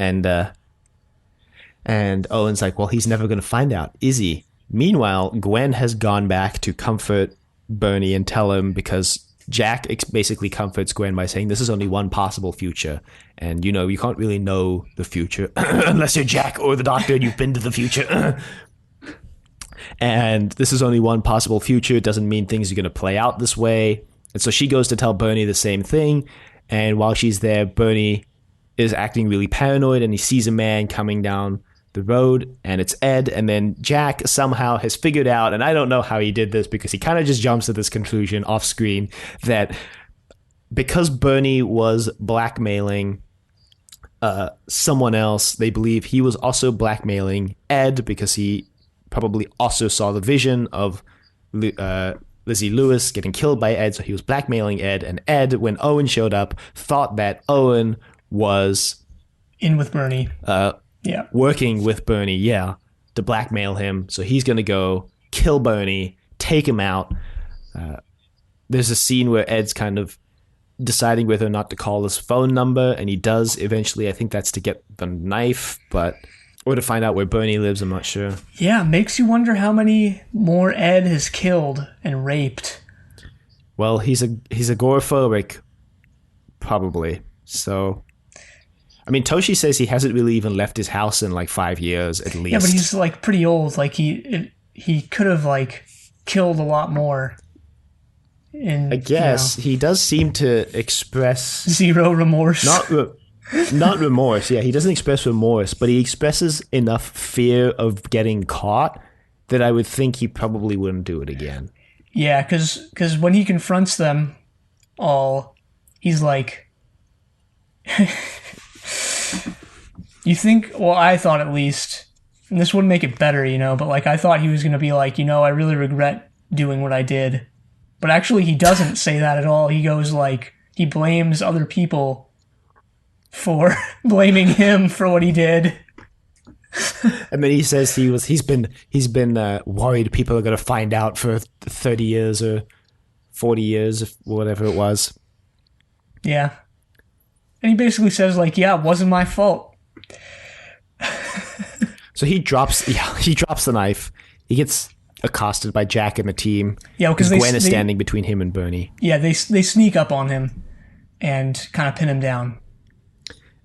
Owen's like, well, he's never going to find out, is he? Meanwhile, Gwen has gone back to comfort Bernie and tell him, because Jack basically comforts Gwen by saying this is only one possible future. And, you know, you can't really know the future unless you're Jack or the Doctor and you've been to the future. And this is only one possible future. It doesn't mean things are going to play out this way. And so she goes to tell Bernie the same thing. And while she's there, Bernie is acting really paranoid and he sees a man coming down the road, and it's Ed. And then Jack somehow has figured out, and I don't know how he did this because he kind of just jumps to this conclusion off screen, that because Bernie was blackmailing someone else, they believe he was also blackmailing Ed because he probably also saw the vision of Lizzie Lewis getting killed by Ed, so he was blackmailing Ed. And Ed, when Owen showed up, thought that Owen was in with Bernie. Working with Bernie, to blackmail him. So he's going to go kill Bernie, take him out. There's a scene where Ed's kind of deciding whether or not to call his phone number, and he does eventually. I think that's to get the knife, or to find out where Bernie lives, I'm not sure. Yeah, makes you wonder how many more Ed has killed and raped. Well, he's agoraphobic, probably. So, I mean, Toshi says he hasn't really even left his house in like 5 years at least. Yeah, but he's like pretty old. Like he could have like killed a lot more. And I guess he does seem to express zero remorse. Not remorse. Yeah, he doesn't express remorse, but he expresses enough fear of getting caught that I would think he probably wouldn't do it again. Yeah, because when he confronts them all, he's like, you think, well, I thought at least, and this wouldn't make it better, you know, but like I thought he was going to be like, you know, I really regret doing what I did. But actually he doesn't say that at all. He goes like, he blames other people for blaming him for what he did. And then he says he's been worried people are going to find out for 30 years or 40 years, whatever it was. Yeah. And he basically says like, yeah, it wasn't my fault. So he drops the knife. He gets accosted by Jack and the team. Yeah, because Gwen is standing between him and Bernie. Yeah, they sneak up on him and kind of pin him down.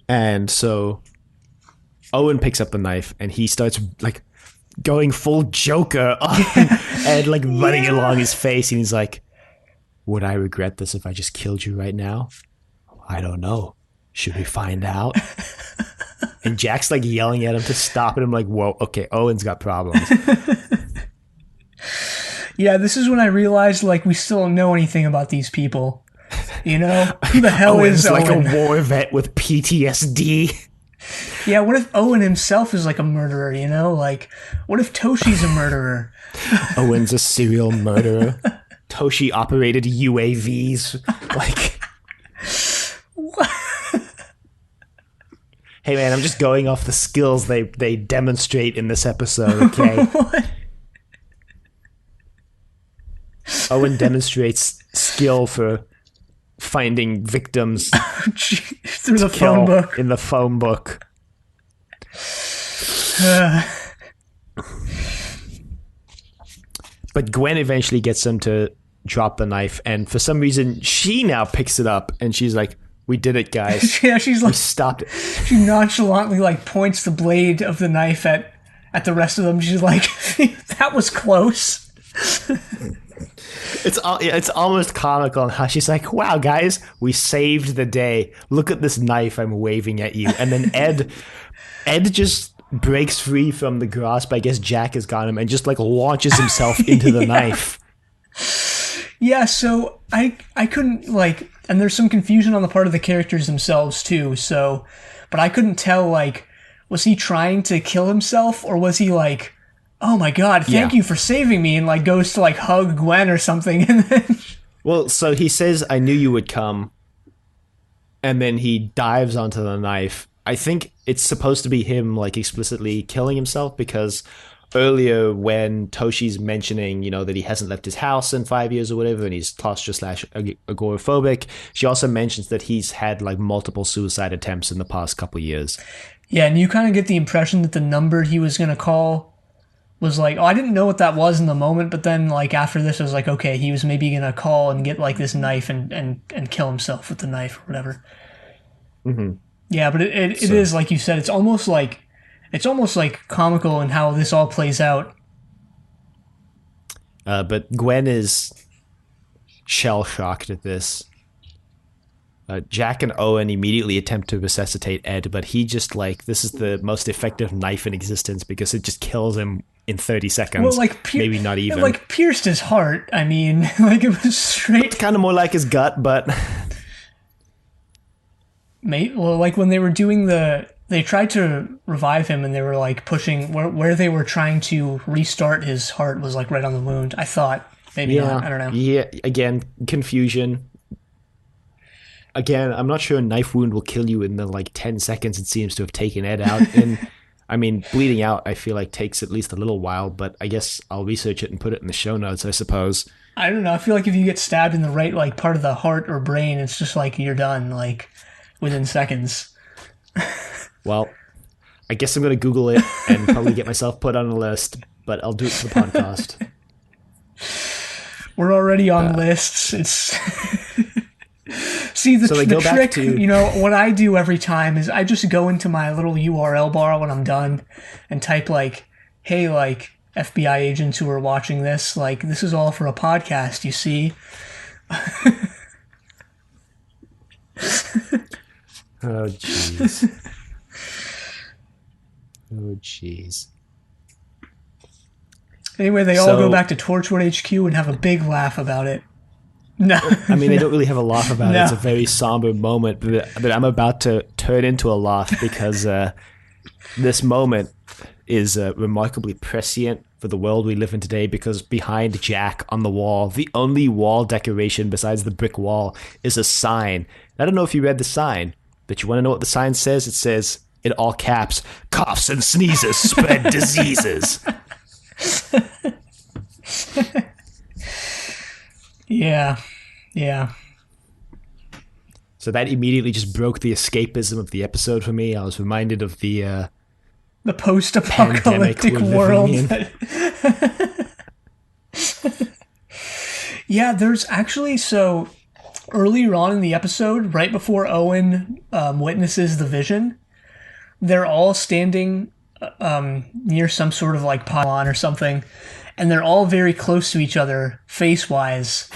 And so Owen picks up the knife and he starts like going full Joker on Ed, like running along his face. And he's like, would I regret this if I just killed you right now? I don't know. Should we find out? And Jack's like yelling at him to stop, and I'm like, whoa, okay, Owen's got problems. Yeah, this is when I realized like we still don't know anything about these people. You know? Who the hell Owen's is Owen? like a war vet with PTSD. Yeah, what if Owen himself is like a murderer, you know? Like, what if Toshi's a murderer? Owen's a serial murderer. Toshi operated UAVs. Like, what? Hey man, I'm just going off the skills they demonstrate in this episode, okay? What? Owen demonstrates skill for finding victims through the phone book. In the phone book. But Gwen eventually gets him to drop the knife, and for some reason she now picks it up and she's like, we did it, guys. Yeah, she's like, we stopped it. She nonchalantly like points the blade of the knife at the rest of them. She's like, that was close. It's almost comical how she's like, wow, guys, we saved the day. Look at this knife I'm waving at you. And then Ed just breaks free from the grasp. I guess Jack has got him and just like launches himself into the knife. Yeah, so I couldn't like, and there's some confusion on the part of the characters themselves too, so, but I couldn't tell, like, was he trying to kill himself, or was he like, oh my god, thank you for saving me, and like goes to like hug Gwen or something, and then... Well, so he says, I knew you would come, and then he dives onto the knife. I think it's supposed to be him like explicitly killing himself, because earlier when Toshi's mentioning, you know, that he hasn't left his house in 5 years or whatever, and he's claustrophobic, she also mentions that he's had like multiple suicide attempts in the past couple years. Yeah, and you kind of get the impression that the number he was going to call was like, oh, I didn't know what that was in the moment, but then like after this, I was like, okay, he was maybe gonna call and get like this knife and kill himself with the knife or whatever. Mm-hmm. Yeah, but it is like you said, it's almost like comical in how this all plays out. But Gwen is shell shocked at this. Jack and Owen immediately attempt to resuscitate Ed, but he just like, this is the most effective knife in existence because it just kills him in 30 seconds. Well, like maybe not even. It like pierced his heart. I mean, like it was straight. It's kind of more like his gut, but Mate, well, like when they were doing they tried to revive him and they were like pushing where they were trying to restart his heart was like right on the wound. I thought maybe not. I don't know. Yeah, again, confusion. Again, I'm not sure a knife wound will kill you in the like 10 seconds it seems to have taken Ed out. And I mean, bleeding out, I feel like takes at least a little while, but I guess I'll research it and put it in the show notes, I suppose. I don't know. I feel like if you get stabbed in the right like part of the heart or brain, it's just like you're done like within seconds. Well, I guess I'm going to Google it and probably get myself put on a list, but I'll do it for the podcast. We're already on lists. It's See, the trick, you know, what I do every time is I just go into my little URL bar when I'm done and type like, hey, like FBI agents who are watching this, like this is all for a podcast, you see? Oh, jeez. Oh, jeez. Anyway, they all go back to Torchwood HQ and have a big laugh about it. No. I mean, they don't really have a laugh about it. It's a very somber moment, but I'm about to turn into a laugh because this moment is remarkably prescient for the world we live in today, because behind Jack on the wall, the only wall decoration besides the brick wall is a sign. I don't know if you read the sign, but you want to know what the sign says? It says, in all caps, coughs and sneezes spread diseases. Yeah. So that immediately just broke the escapism of the episode for me. I was reminded of the post-apocalyptic world. Yeah, there's actually, so earlier on in the episode, right before Owen witnesses the vision, they're all standing near some sort of like pylon or something, and they're all very close to each other face-wise.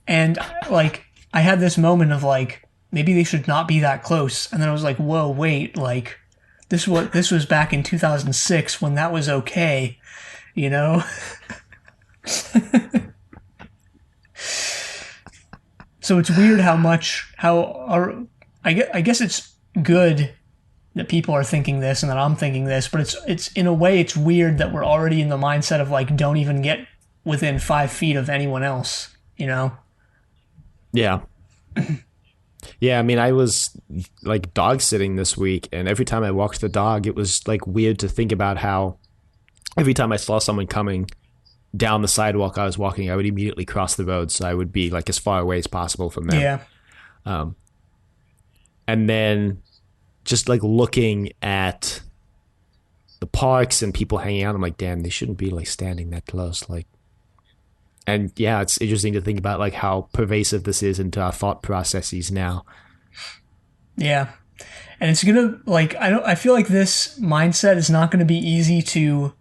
And like, I had this moment of like, maybe they should not be that close. And then I was like, whoa, wait, like, this was back in 2006 when that was okay, you know? So it's weird I guess it's good that people are thinking this and that I'm thinking this, but it's in a way it's weird that we're already in the mindset of like, don't even get within 5 feet of anyone else, you know? Yeah. Yeah, I mean, I was like dog sitting this week, and every time I walked the dog, it was like weird to think about how every time I saw someone coming down the sidewalk I was walking, I would immediately cross the road, so I would be like as far away as possible from them. Yeah. And then just like looking at the parks and people hanging out, I'm like, damn, they shouldn't be like standing that close. Like, and yeah, it's interesting to think about like how pervasive this is into our thought processes now. Yeah. And it's gonna like, I feel like this mindset is not gonna be easy to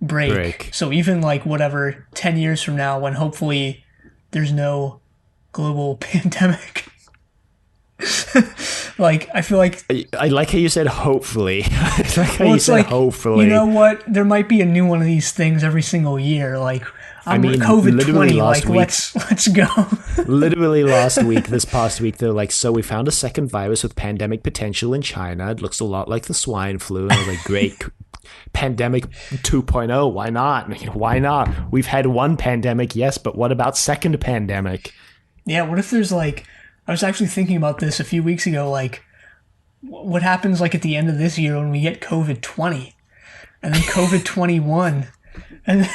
break. So even like whatever 10 years from now, when hopefully there's no global pandemic, like I feel like I like how you said hopefully. I like how you said hopefully. You know what? There might be a new one of these things every single year. Like I mean, COVID-20. Like let's go. Literally last week, this past week, they're like, so we found a second virus with pandemic potential in China. It looks a lot like the swine flu. And I was like, great. Pandemic 2.0, why not? Why not? We've had one pandemic, yes, but what about second pandemic? Yeah, what if there's like, I was actually thinking about this a few weeks ago, like, what happens like at the end of this year when we get COVID-20 and then COVID-21? And,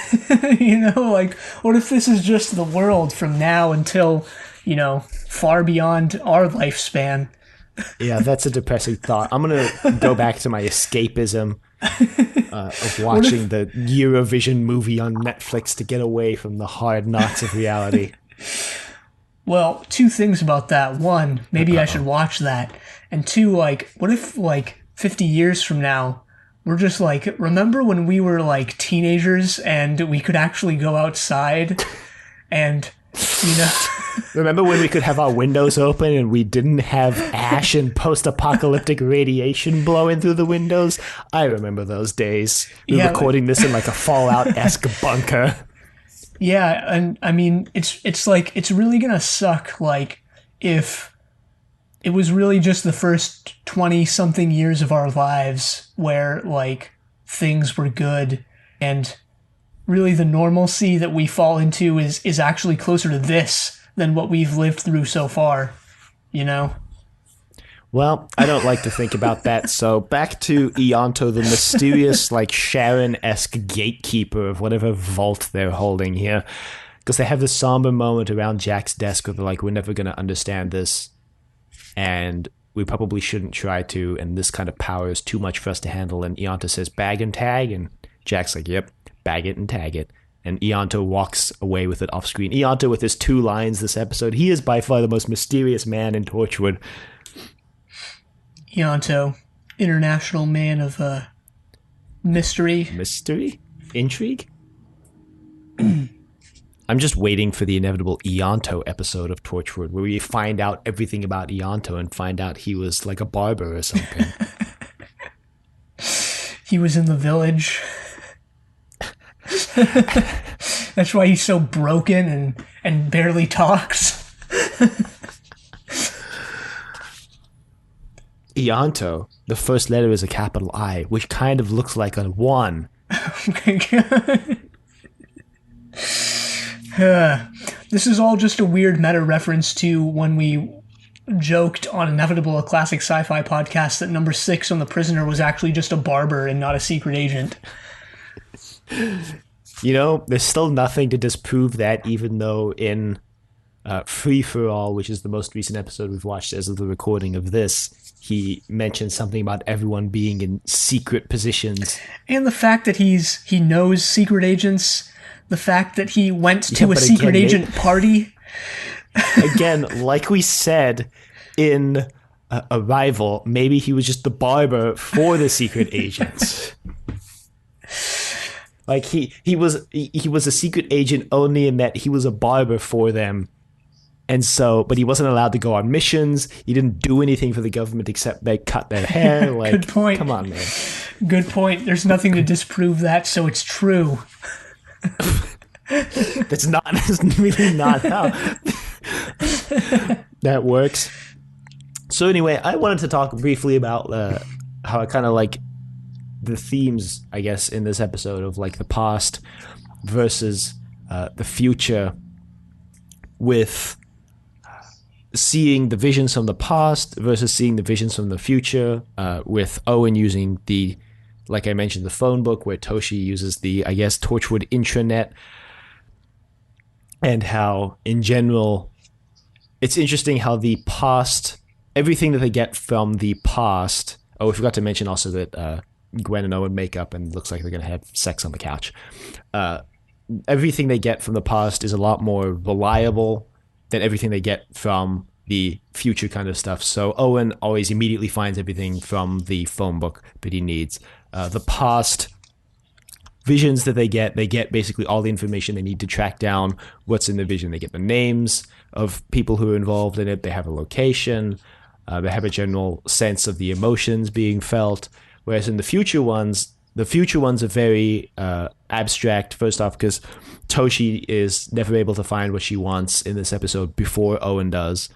you know, like, what if this is just the world from now until, you know, far beyond our lifespan? Yeah, that's a depressing thought. I'm going to go back to my escapism of watching the Eurovision movie on Netflix to get away from the hard knocks of reality. Well, two things about that. One, maybe I should watch that. And two, like, what if, like, 50 years from now, we're just like, remember when we were, like, teenagers and we could actually go outside and, you know... Remember when we could have our windows open and we didn't have ash and post-apocalyptic radiation blowing through the windows? I remember those days. We were recording this in, like, a Fallout-esque bunker. Yeah, and I mean, it's like, it's really gonna suck, like, if it was really just the first 20-something years of our lives where, like, things were good, and really the normalcy that we fall into is actually closer to this than what we've lived through so far, you know? Well, I don't like to think about that, so back to Ianto, the mysterious, like, Sharon-esque gatekeeper of whatever vault they're holding here. Because they have this somber moment around Jack's desk where they're like, we're never going to understand this, and we probably shouldn't try to, and this kind of power is too much for us to handle. And Ianto says, bag and tag, and Jack's like, yep, bag it and tag it. And Ianto walks away with it off screen. Ianto with his 2 lines this episode. He is by far the most mysterious man in Torchwood. Ianto, international man of mystery. Mystery? Intrigue? I'm just waiting for the inevitable Ianto episode of Torchwood where we find out everything about Ianto and find out he was like a barber or something. He was in the village. That's why he's so broken and barely talks. Ianto, the first letter is a capital I, which kind of looks like a 1. Oh my god. This is all just a weird meta reference to when we joked on Inevitable, a classic sci-fi podcast, that number 6 on The Prisoner was actually just a barber and not a secret agent. You know, there's still nothing to disprove that, even though in Free For All, which is the most recent episode we've watched as of the recording of this, he mentioned something about everyone being in secret positions. And the fact that he knows secret agents, the fact that he went to a secret agent party. Again, like we said in Arrival, maybe he was just the barber for the secret agents. Like he was a secret agent only in that he was a barber for them. And so, but he wasn't allowed to go on missions. He didn't do anything for the government except they cut their hair. Like, good point. Come on, man. Good point. There's nothing to disprove that, so it's true. That's really not how that works. So anyway, I wanted to talk briefly about how I kind of like the themes, I guess, in this episode of like the past versus the future, with seeing the visions from the past versus seeing the visions from the future, with Owen using the, like I mentioned, the phone book, where Toshi uses the, I guess, Torchwood intranet, and how, in general, it's interesting how the past, everything that they get from the past, oh, we forgot to mention also that Gwen and Owen make up and looks like they're going to have sex on the couch. Everything they get from the past is a lot more reliable than everything they get from the future kind of stuff. So Owen always immediately finds everything from the phone book that he needs. The past visions that they get basically all the information they need to track down what's in the vision. They get the names of people who are involved in it. They have a location. They have a general sense of the emotions being felt. Whereas in the future ones are very abstract, first off, because Toshi is never able to find what she wants in this episode before Owen does.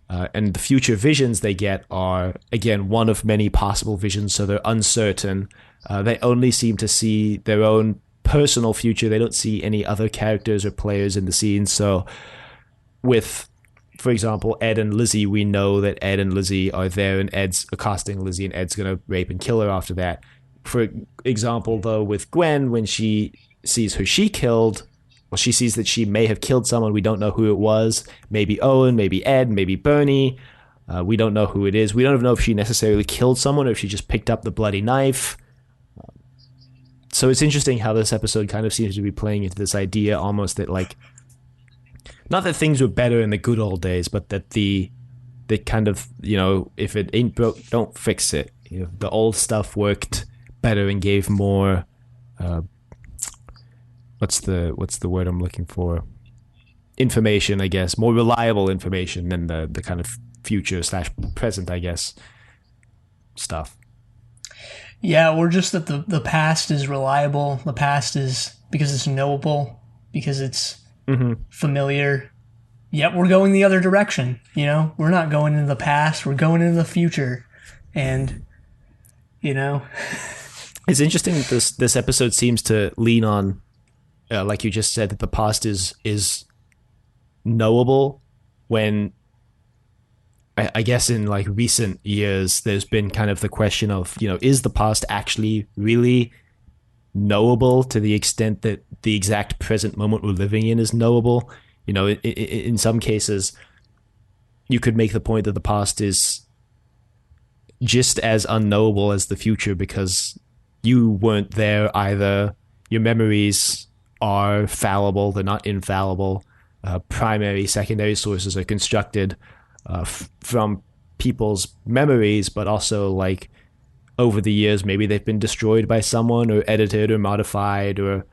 And the future visions they get are, again, one of many possible visions, so they're uncertain. They only seem to see their own personal future. They don't see any other characters or players in the scene. So with, for example, Ed and Lizzie, we know that Ed and Lizzie are there and Ed's accosting Lizzie and Ed's going to rape and kill her after that. For example, though, with Gwen, when she sees who she killed, well, she sees that she may have killed someone. We don't know who it was. Maybe Owen, maybe Ed, maybe Bernie. We don't know who it is. We don't even know if she necessarily killed someone or if she just picked up the bloody knife. So it's interesting how this episode kind of seems to be playing into this idea almost that like, not that things were better in the good old days, but that the kind of, if it ain't broke, don't fix it. The old stuff worked better and gave more, what's the word I'm looking for? Information, I guess, more reliable information than the kind of future / present, I guess, stuff. Yeah, or just that the past is reliable. The past is because it's knowable, because it's familiar. Yet we're going the other direction. We're not going into the past. We're going into the future, and it's interesting that this episode seems to lean on, like you just said, that the past is knowable, when I guess in like recent years there's been kind of the question of, is the past actually really knowable to the extent that the exact present moment we're living in is knowable? In some cases you could make the point that the past is just as unknowable as the future, because you weren't there either. Your memories are fallible, they're not infallible. Primary, secondary sources are constructed from people's memories, but also like over the years, maybe they've been destroyed by someone or edited or modified or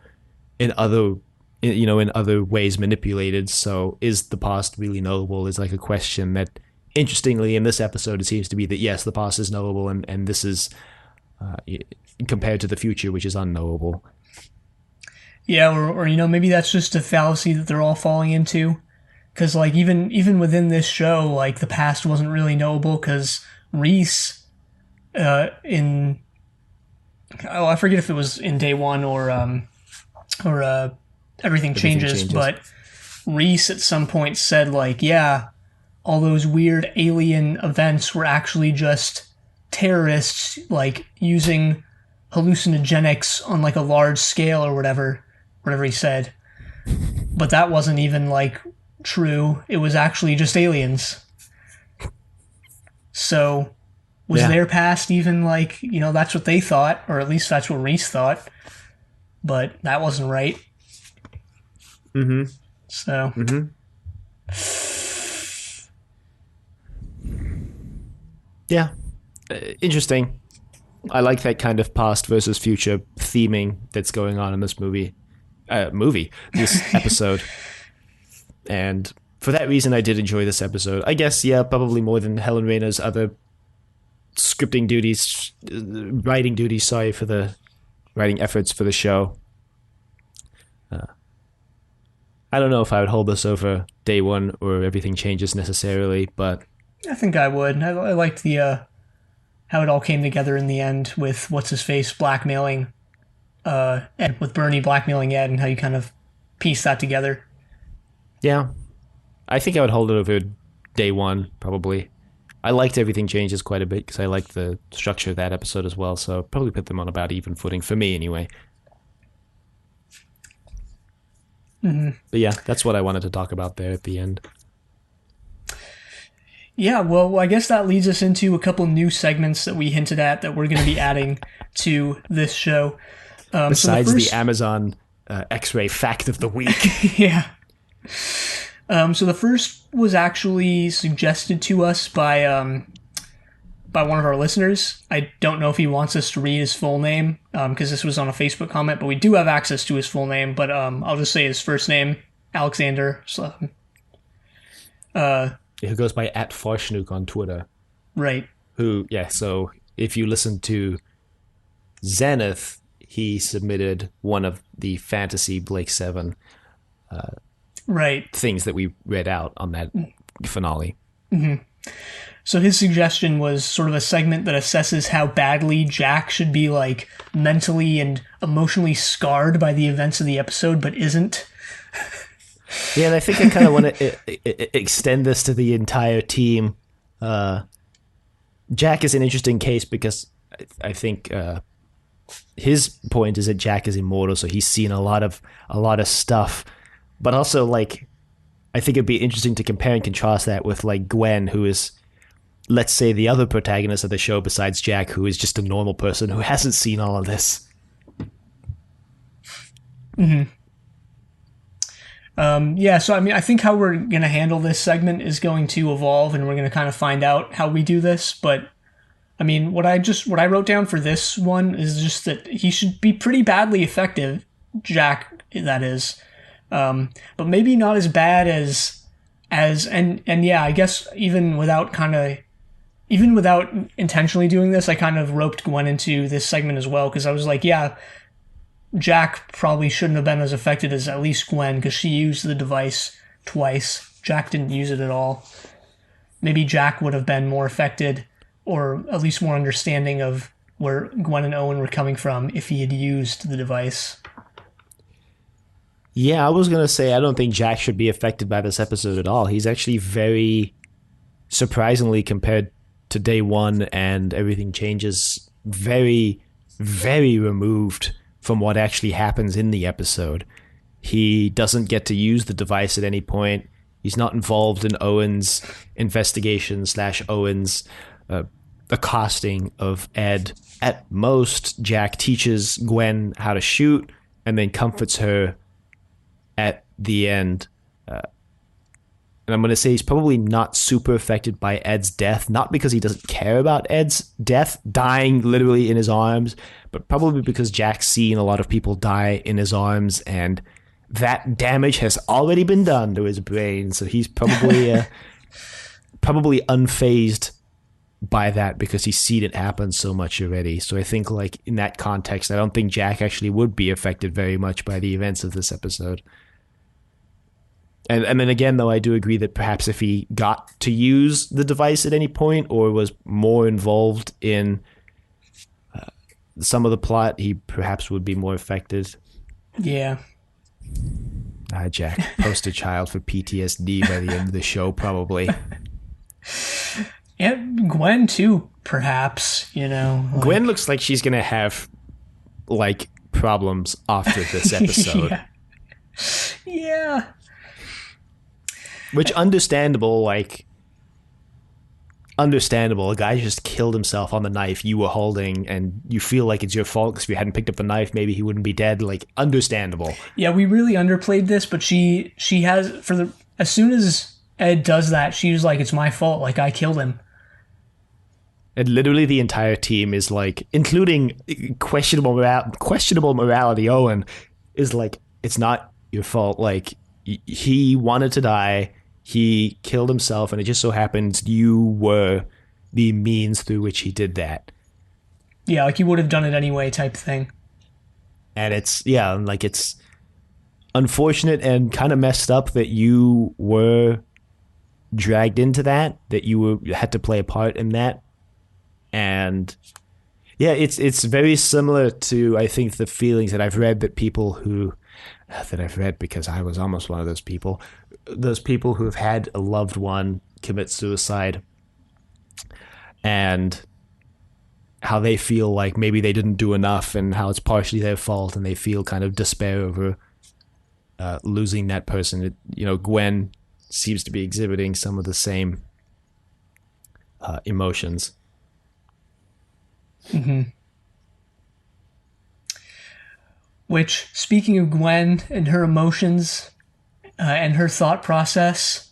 in other ways manipulated. So is the past really knowable is like a question that, interestingly, in this episode, it seems to be that yes, the past is knowable, and this is compared to the future, which is unknowable. Yeah, or maybe that's just a fallacy that they're all falling into. Because, like, even within this show, like, the past wasn't really knowable, because Reese, I forget if it was in day one or Everything Changes, but Reese at some point said, like, yeah, all those weird alien events were actually just terrorists, like, using hallucinogenics on, like, a large scale or whatever he said. But that wasn't even, like, true. It was actually just aliens. So was their past even like, that's what they thought, or at least that's what Reese thought, but that wasn't right. So yeah, interesting. I like that kind of past versus future theming that's going on in this this episode. And for that reason, I did enjoy this episode. I guess, yeah, probably more than Helen Raynor's other writing duties, for the writing efforts for the show. I don't know if I would hold this over day one or Everything Changes necessarily, but I think I would. I liked the how it all came together in the end with what's-his-face blackmailing Ed, with Bernie blackmailing Ed, and how you kind of piece that together. Yeah, I think I would hold it over day one, probably. I liked Everything Changes quite a bit because I liked the structure of that episode as well, so I'd probably put them on about even footing, for me anyway. But yeah, that's what I wanted to talk about there at the end. Yeah, well, I guess that leads us into a couple new segments that we hinted at that we're going to be adding to this show. Besides the Amazon X-ray fact of the week. Yeah. So the first was actually suggested to us by one of our listeners. I don't know if he wants us to read his full name, because this was on a Facebook comment, but we do have access to his full name, but I'll just say his first name, Alexander. So, who goes by @Farshnook on Twitter. Right. So if you listen to Zenith, he submitted one of the Fantasy Blake 7 things that we read out on that finale. Mm-hmm. So his suggestion was sort of a segment that assesses how badly Jack should be, like, mentally and emotionally scarred by the events of the episode, but isn't. Yeah, and I think I kind of want to extend this to the entire team. Jack is an interesting case because I think his point is that Jack is immortal, so he's seen a lot of stuff. But also, like, I think it'd be interesting to compare and contrast that with, like, Gwen, who is, let's say, the other protagonist of the show besides Jack, who is just a normal person who hasn't seen all of this. Yeah, so I mean, I think how we're going to handle this segment is going to evolve, and we're going to kind of find out how we do this. But I mean, what I wrote down for this one is just that he should be pretty badly effective, Jack, that is, but maybe not as bad as and yeah, I guess even without intentionally doing this, I kind of roped Gwen into this segment as well because I was like, yeah, Jack probably shouldn't have been as affected as at least Gwen because she used the device twice. Jack didn't use it at all. Maybe Jack would have been more affected or at least more understanding of where Gwen and Owen were coming from if he had used the device. Yeah, I was going to say I don't think Jack should be affected by this episode at all. He's actually very surprisingly compared to day one and everything changes very, very removed from what actually happens in the episode. He doesn't get to use the device at any point. He's not involved in Owen's investigation / Owen's accosting of Ed. At most, Jack teaches Gwen how to shoot and then comforts her at the end. And I'm going to say he's probably not super affected by Ed's death, not because he doesn't care about Ed's death, dying literally in his arms, but probably because Jack's seen a lot of people die in his arms, and that damage has already been done to his brain. So he's probably probably unfazed by that because he's seen it happen so much already. So I think, like, in that context, I don't think Jack actually would be affected very much by the events of this episode. And then again, though, I do agree that perhaps if he got to use the device at any point or was more involved in some of the plot, he perhaps would be more affected. Yeah. Jack, poster child for PTSD by the end of the show, probably. And Gwen, too, perhaps, you know. Like, Gwen looks like she's going to have, like, problems after this episode. Yeah. Which, understandable, a guy just killed himself on the knife you were holding, and you feel like it's your fault because if you hadn't picked up the knife, maybe he wouldn't be dead. Like, understandable. Yeah, we really underplayed this, but she has, as soon as Ed does that, she was like, it's my fault, like, I killed him. And literally the entire team is like, including questionable morality, Owen, is like, it's not your fault, like, he wanted to die, he killed himself, and it just so happens you were the means through which he did that. Yeah, like he would have done it anyway type thing. And it's unfortunate and kind of messed up that you were dragged into that you had to play a part in that. And yeah, it's very similar to, I think, the feelings that I've read because I was almost one of those people who have had a loved one commit suicide and how they feel like maybe they didn't do enough and how it's partially their fault, and they feel kind of despair over losing that person. Gwen seems to be exhibiting some of the same emotions. Mm-hmm. Which, speaking of Gwen and her emotions and her thought process,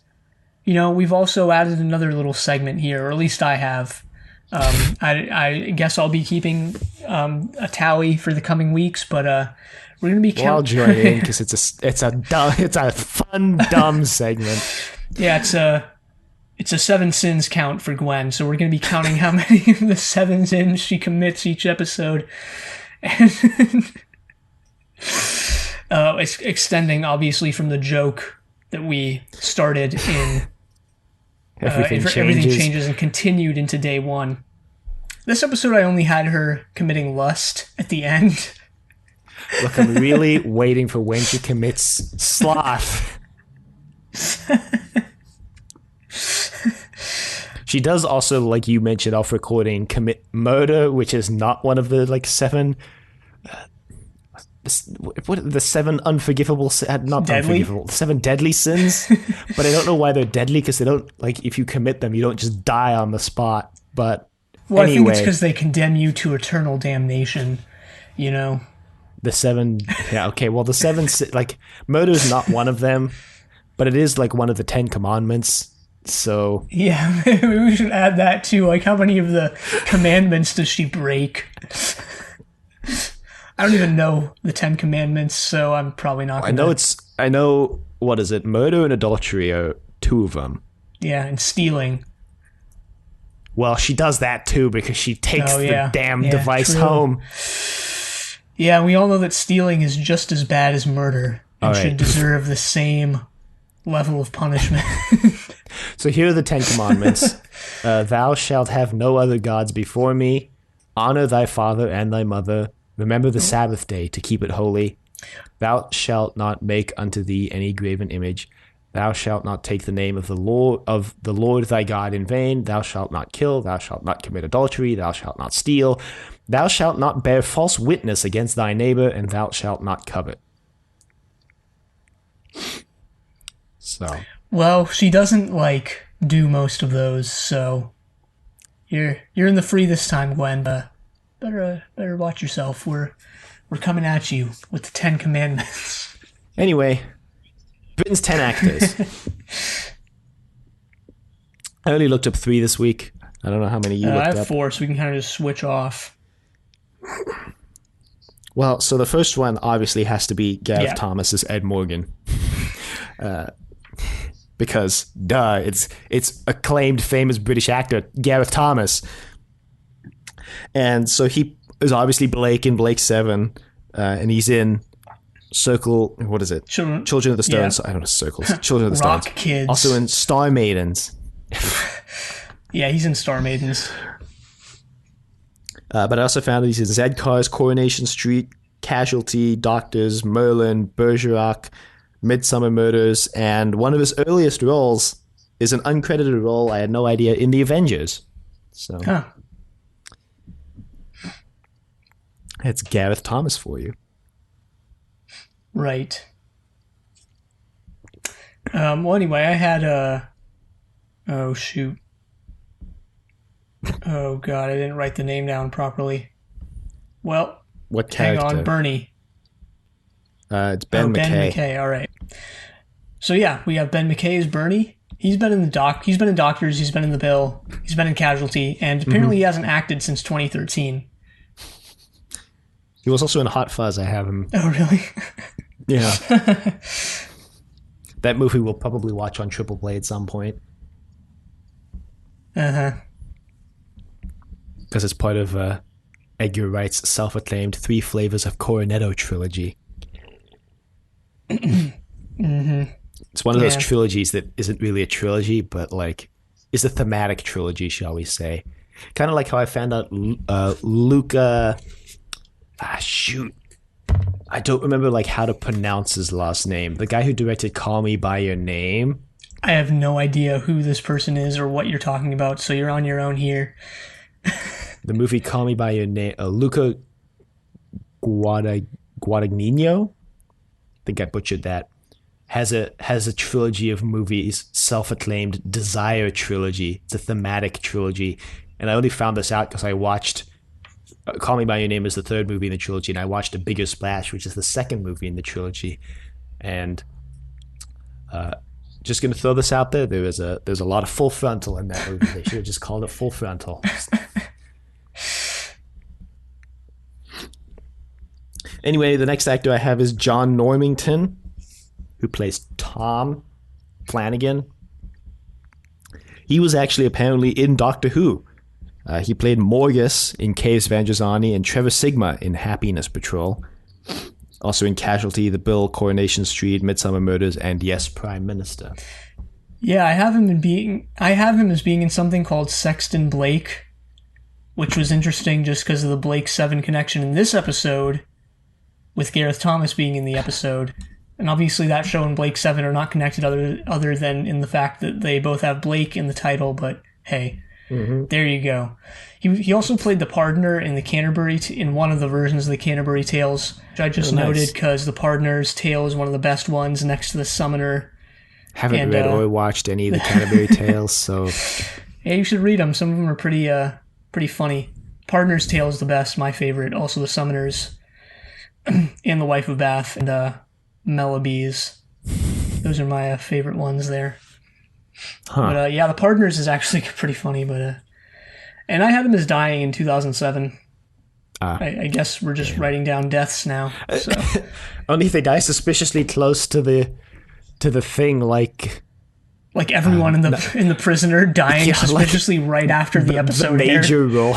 we've also added another little segment here, or at least I have. I guess I'll be keeping a tally for the coming weeks, but we're going to be I'll join in because it's a fun, dumb segment. Yeah, it's a 7 sins count for Gwen, so we're going to be counting how many of the 7 sins she commits each episode. And it's extending, obviously, from the joke that we started in Everything Changes and continued into day 1. This episode, I only had her committing lust at the end. Look, I'm really waiting for when she commits sloth. She does also, like you mentioned off recording, commit murder, which is not one of the 7 the 7 unforgivable, not deadly? Unforgivable, 7 deadly sins. But I don't know why they're deadly, because they don't, if you commit them, you don't just die on the spot. But anyway. I think it's because they condemn you to eternal damnation, The seven, yeah, okay. Well, the seven, like, murder is not one of them, but it is like one of the 10 commandments. So Yeah, maybe we should add that too. Like, how many of the commandments does she break? I don't even know the 10 commandments, so I'm probably not gonna... I know, what is it? Murder and adultery are 2 of them. Yeah, and stealing. Well, she does that too because she takes the damn device true. home. Yeah, we all know that stealing is just as bad as murder and should deserve the same level of punishment. So here are the 10 commandments. Thou shalt have no other gods before me. Honor thy father and thy mother. Remember the Sabbath day to keep it holy. Thou shalt not make unto thee any graven image. Thou shalt not take the name of the Lord thy God in vain. Thou shalt not kill. Thou shalt not commit adultery. Thou shalt not steal. Thou shalt not bear false witness against thy neighbor, and thou shalt not covet. So, well, she doesn't like do most of those, so you're in the free this time, Gwen. Better watch yourself. We're coming at you with the 10 commandments. Anyway, Britain's 10 actors. I only looked up 3 this week. I don't know how many you looked up. I have 4, so we can kind of just switch off. Well, so the first one obviously has to be Gareth Thomas as Ed Morgan. Because, duh, it's acclaimed, famous British actor, Gareth Thomas. And so he is obviously Blake in Blake 7, and he's in Circle, what is it? Children of the Stones. I don't know, Circles. Children of the Stones. Rock Kids. Also in Star Maidens. Yeah, he's in Star Maidens. But I also found that he's in Z Cars, Coronation Street, Casualty, Doctors, Merlin, Bergerac, Midsummer Murders, and one of his earliest roles is an uncredited role, I had no idea, in The Avengers. So it's Gareth Thomas for you. Right. Well, anyway, I had oh, shoot. Oh, God, I didn't write the name down properly. Well, what character? Hang on, Bernie. It's Ben McKay. Ben McKay, all right. So, yeah, we have Ben McKay as Bernie. He's been in He's been in Doctors. He's been in The Bill. He's been in Casualty. And apparently he hasn't acted since 2013. He was also in Hot Fuzz. I have him. Oh, really? Yeah. That movie we'll probably watch on Triple Play at some point. Uh-huh. Because it's part of Edgar Wright's self-acclaimed 3 Flavors of Cornetto trilogy. Mm-hmm. It's one of those trilogies that isn't really a trilogy, but like is a thematic trilogy, shall we say. Kind of like how I found out Luca... shoot. I don't remember like how to pronounce his last name. The guy who directed Call Me By Your Name. I have no idea who this person is or what you're talking about, so you're on your own here. The movie Call Me By Your Name, Luca Guadagnino, I think I butchered that, has a trilogy of movies, self-acclaimed Desire trilogy. It's a thematic trilogy, and I only found this out because I watched Call Me By Your Name is the 3rd movie in the trilogy, and I watched A Bigger Splash, which is the 2nd movie in the trilogy. And just going to throw this out there, there's a lot of Full Frontal in that movie. They should have just called it Full Frontal. Anyway, the next actor I have is John Normington, who plays Tom Flanagan. He was actually apparently in Doctor Who. He played Morgus in Caves of Androzani and Trevor Sigma in Happiness Patrol. Also in Casualty, The Bill, Coronation Street, Midsummer Murders, and Yes, Prime Minister. Yeah, I have him as being in something called Sexton Blake, which was interesting just because of the Blake 7 connection in this episode, with Gareth Thomas being in the episode. And obviously that show and Blake 7 are not connected other than in the fact that they both have Blake in the title, but hey, there you go. He also played the Pardoner in the Canterbury in one of the versions of the Canterbury Tales, which I just noted because the Pardoner's tale is one of the best ones next to the Summoner. Haven't read or watched any of the Canterbury Tales, so yeah, you should read them. Some of them are pretty funny. Pardoner's tale is the best, my favorite. Also the Summoner's. and The Wife of Bath and Mellowbees. Those are my favorite ones there. Huh. But yeah, The Partners is actually pretty funny. But and I had him as dying in 2007. I guess we're just writing down deaths now. So. Only if they die suspiciously close to the thing, like everyone in the prisoner dying suspiciously right after the episode. The major role,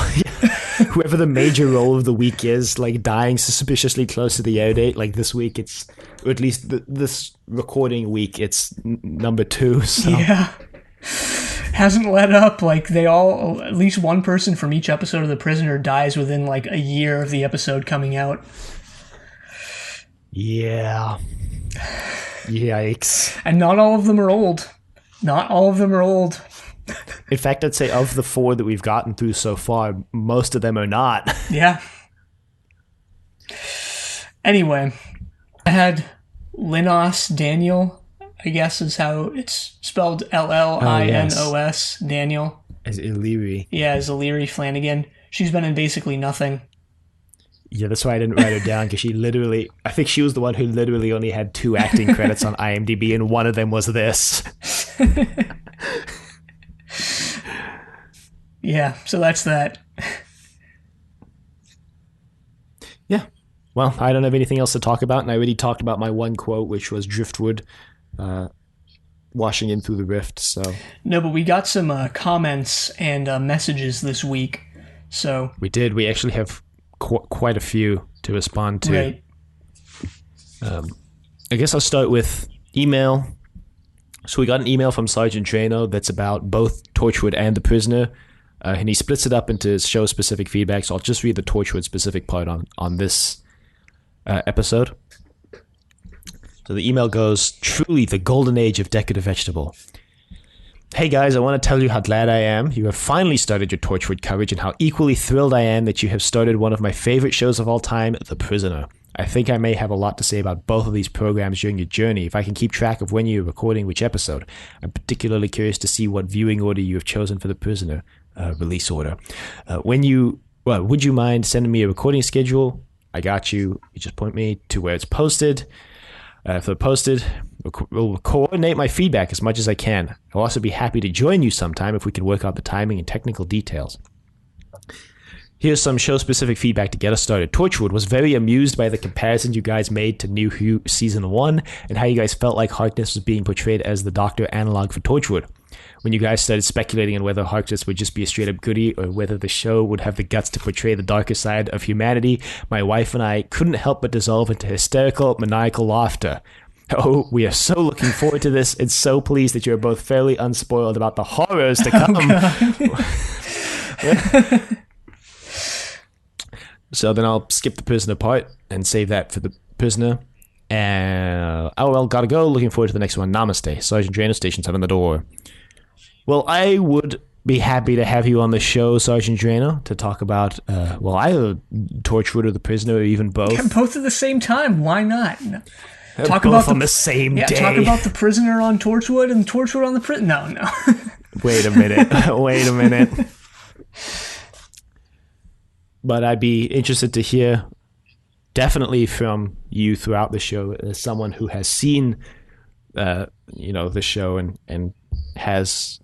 whoever the major role of the week is, like dying suspiciously close to the air date. Like this week, it's, or at least this recording week, it's number 2. So. Yeah. Hasn't let up. Like they all, at least one person from each episode of The Prisoner dies within like a year of the episode coming out. Yeah. Yikes. And not all of them are old. Not all of them are old. In fact, I'd say of the 4 that we've gotten through so far, most of them are not. Yeah. Anyway, I had Linos Daniel, I guess is how it's spelled, Llinos, Daniel. As Illyri. Yeah, as Illyri Flanagan. She's been in basically nothing. Yeah, that's why I didn't write her down, because I think she was the one who literally only had 2 acting credits on IMDb, and one of them was this. Yeah, so that's that. Yeah. Well, I don't have anything else to talk about, and I already talked about my one quote, which was driftwood washing in through the rift. So no, but we got some comments and messages this week. So we did. We actually have quite a few to respond to. Right. I guess I'll start with email. So we got an email from Sergeant Drano that's about both Torchwood and The Prisoner, and he splits it up into show-specific feedback, so I'll just read the Torchwood-specific part on this episode. So the email goes, "Truly the golden age of Decorative Vegetable. Hey guys, I want to tell you how glad I am you have finally started your Torchwood coverage, and how equally thrilled I am that you have started one of my favorite shows of all time, The Prisoner. I think I may have a lot to say about both of these programs during your journey if I can keep track of when you're recording which episode. I'm particularly curious to see what viewing order you have chosen for The Prisoner, release order. Would you mind sending me a recording schedule? I got you. You just point me to where it's posted. If they're posted, we'll coordinate my feedback as much as I can. I'll also be happy to join you sometime if we can work out the timing and technical details. Here's some show-specific feedback to get us started. Torchwood was very amused by the comparison you guys made to New Who Season 1 and how you guys felt like Harkness was being portrayed as the Doctor analog for Torchwood. When you guys started speculating on whether Harkness would just be a straight-up goodie or whether the show would have the guts to portray the darker side of humanity, my wife and I couldn't help but dissolve into hysterical, maniacal laughter. Oh, we are so looking forward to this and so pleased that you're both fairly unspoiled about the horrors to come." So then I'll skip the Prisoner part and save that for The Prisoner. And LOL, gotta go. Looking forward to the next one. Namaste. Sergeant Drano, Station 7 the door. Well, I would be happy to have you on the show, Sergeant Drano, to talk about, either Torchwood or The Prisoner, or even both. Yeah, both at the same time. Why not? Talk both about on the same day. Talk about The Prisoner on Torchwood and Torchwood on The Prisoner. No. Wait a minute. But I'd be interested to hear definitely from you throughout the show as someone who has seen, the show and has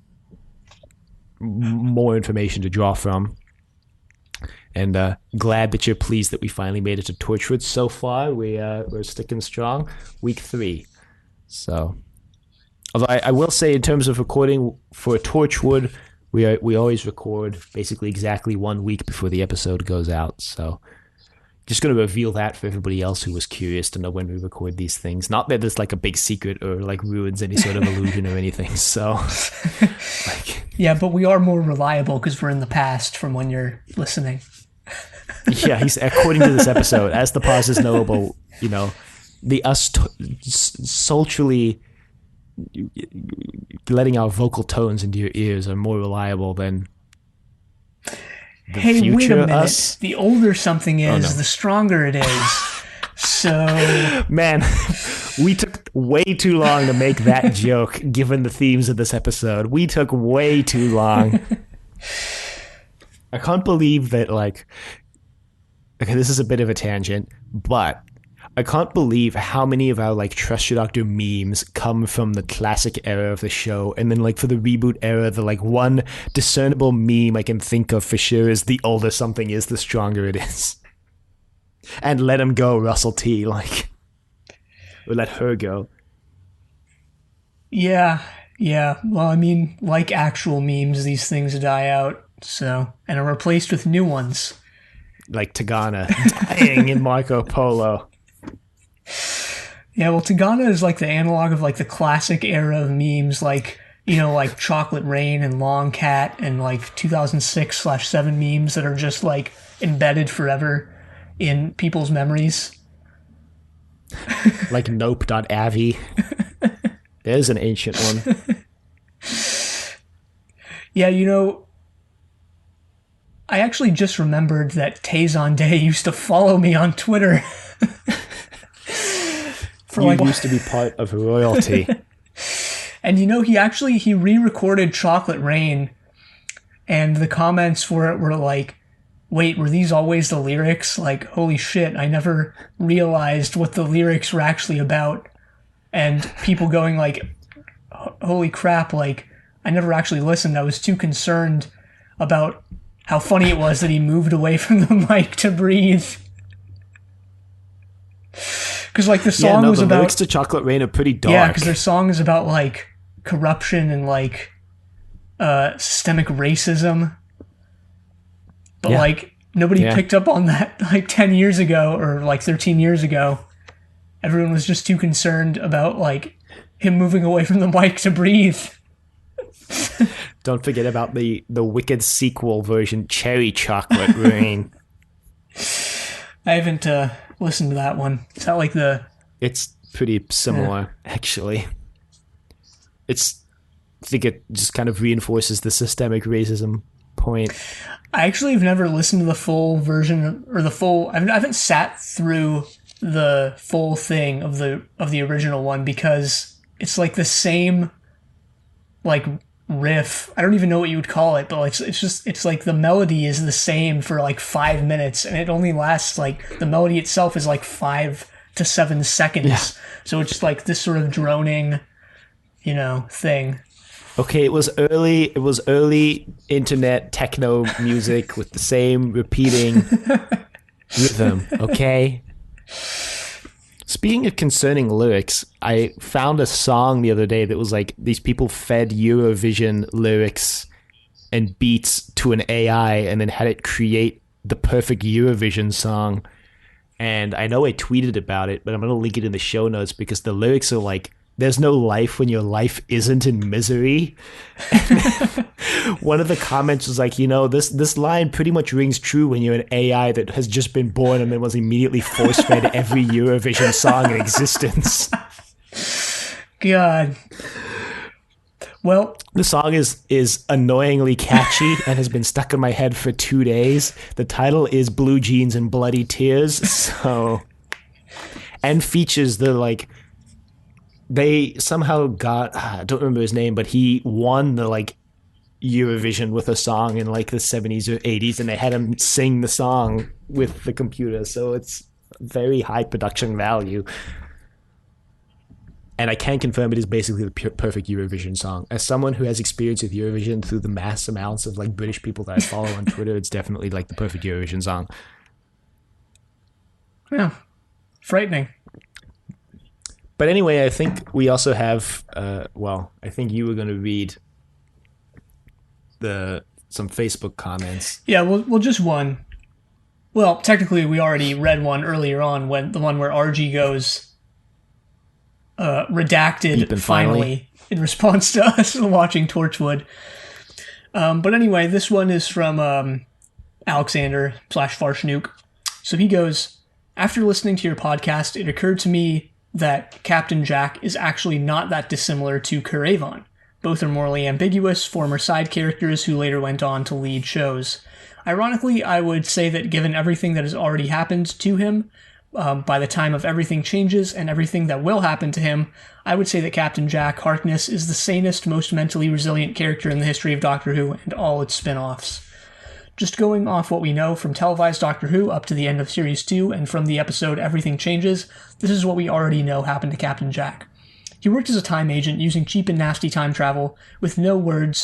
more information to draw from. And glad that you're pleased that we finally made it to Torchwood. So far, we're sticking strong. Week 3. So, although I will say in terms of recording for Torchwood, we always record basically exactly 1 week before the episode goes out. So just going to reveal that for everybody else who was curious to know when we record these things. Not that there's like a big secret or like ruins any sort of illusion or anything. So yeah, but we are more reliable because we're in the past from when you're listening. Yeah, he's according to this episode, as the pause is knowable, the us sultrily letting our vocal tones into your ears are more reliable than the future wait a minute. Us. The older something is, the stronger it is. So, man, we took way too long to make that joke given the themes of this episode. We took way too long. I can't believe that, okay, this is a bit of a tangent, but I can't believe how many of our like Trust Your Doctor memes come from the classic era of the show, and then like for the reboot era, the like one discernible meme I can think of for sure is the older something is, the stronger it is. And let him go, Russell T. Like, or let her go. Yeah. Well, I mean, like actual memes, these things die out, so, and are replaced with new ones. Like Tagana dying in Marco Polo. Yeah, well, Tagana is like the analog of like the classic era of memes, like, you know, like Chocolate Rain and Long Cat and like 2006/7 memes that are just like embedded forever in people's memories. Like Nope.avi. There's an ancient one. Yeah, you know, I actually just remembered that Tazon Day used to follow me on Twitter. You used to be part of royalty. And you know, he re-recorded Chocolate Rain, and the comments for it were like, wait, were these always the lyrics? Like, holy shit, I never realized what the lyrics were actually about. And people going like, holy crap, like, I never actually listened. I was too concerned about how funny it was that he moved away from the mic to breathe. Because like the song was the about lyrics to Chocolate Rain are pretty dark. Yeah, because their song is about like corruption and like systemic racism. But like nobody picked up on that like 10 years ago or like 13 years ago. Everyone was just too concerned about like him moving away from the mic to breathe. Don't forget about the wicked sequel version, Cherry Chocolate Rain. I haven't listened to that one. Is that like the... It's pretty similar, actually. I think it just kind of reinforces the systemic racism point. I actually have never listened to the full version, or the full... I haven't sat through the full thing of the original one, because it's like the same like riff. I don't even know what you would call it, but it's like the melody is the same for like 5 minutes, and it only lasts like, the melody itself is like 5 to 7 seconds. Yeah. So it's just like this sort of droning, you know, thing. Okay, it was early internet techno music with the same repeating rhythm, okay? Speaking of concerning lyrics, I found a song the other day that was like, these people fed Eurovision lyrics and beats to an AI and then had it create the perfect Eurovision song. And I know I tweeted about it, but I'm going to link it in the show notes because the lyrics are like, there's no life when your life isn't in misery. One of the comments was like, you know, this line pretty much rings true when you're an AI that has just been born and then was immediately force-fed every Eurovision song in existence. God. Well, the song is annoyingly catchy and has been stuck in my head for 2 days. The title is Blue Jeans and Bloody Tears, and features the like, they somehow got, I don't remember his name, but he won the like Eurovision with a song in like the 70s or 80s, and they had him sing the song with the computer. So it's very high production value. And I can confirm it is basically the perfect Eurovision song. As someone who has experience with Eurovision through the mass amounts of like British people that I follow on Twitter, it's definitely like the perfect Eurovision song. Yeah. Frightening. But anyway, I think we also have, I think you were going to read some Facebook comments. Yeah, well, just one. Well, technically, we already read one earlier on, when the one where RG goes redacted finally in response to us watching Torchwood. But anyway, this one is from Alexander /Farshnuke. So he goes, after listening to your podcast, it occurred to me that Captain Jack is actually not that dissimilar to Kuravan. Both are morally ambiguous, former side characters who later went on to lead shows. Ironically, I would say that given everything that has already happened to him, by the time of Everything Changes and everything that will happen to him, I would say that Captain Jack Harkness is the sanest, most mentally resilient character in the history of Doctor Who and all its spin-offs. Just going off what we know from televised Doctor Who up to the end of Series 2 and from the episode Everything Changes, this is what we already know happened to Captain Jack. He worked as a time agent using cheap and nasty time travel with no word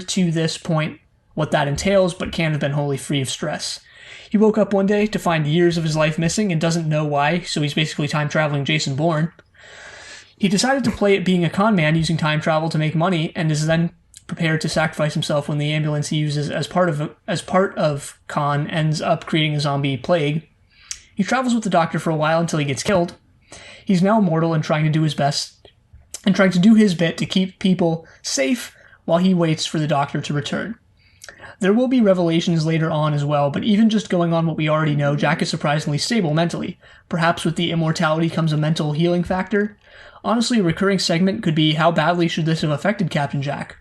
to this point what that entails, but can't have been wholly free of stress. He woke up one day to find years of his life missing and doesn't know why, so he's basically time-traveling Jason Bourne. He decided to play at being a con man using time travel to make money, and is then prepared to sacrifice himself when the ambulance he uses as part of con ends up creating a zombie plague. He travels with the Doctor for a while until he gets killed. He's now immortal and trying to do his best, and trying to do his bit to keep people safe while he waits for the Doctor to return. There will be revelations later on as well, but even just going on what we already know, Jack is surprisingly stable mentally. Perhaps with the immortality comes a mental healing factor. Honestly, a recurring segment could be, how badly should this have affected Captain Jack?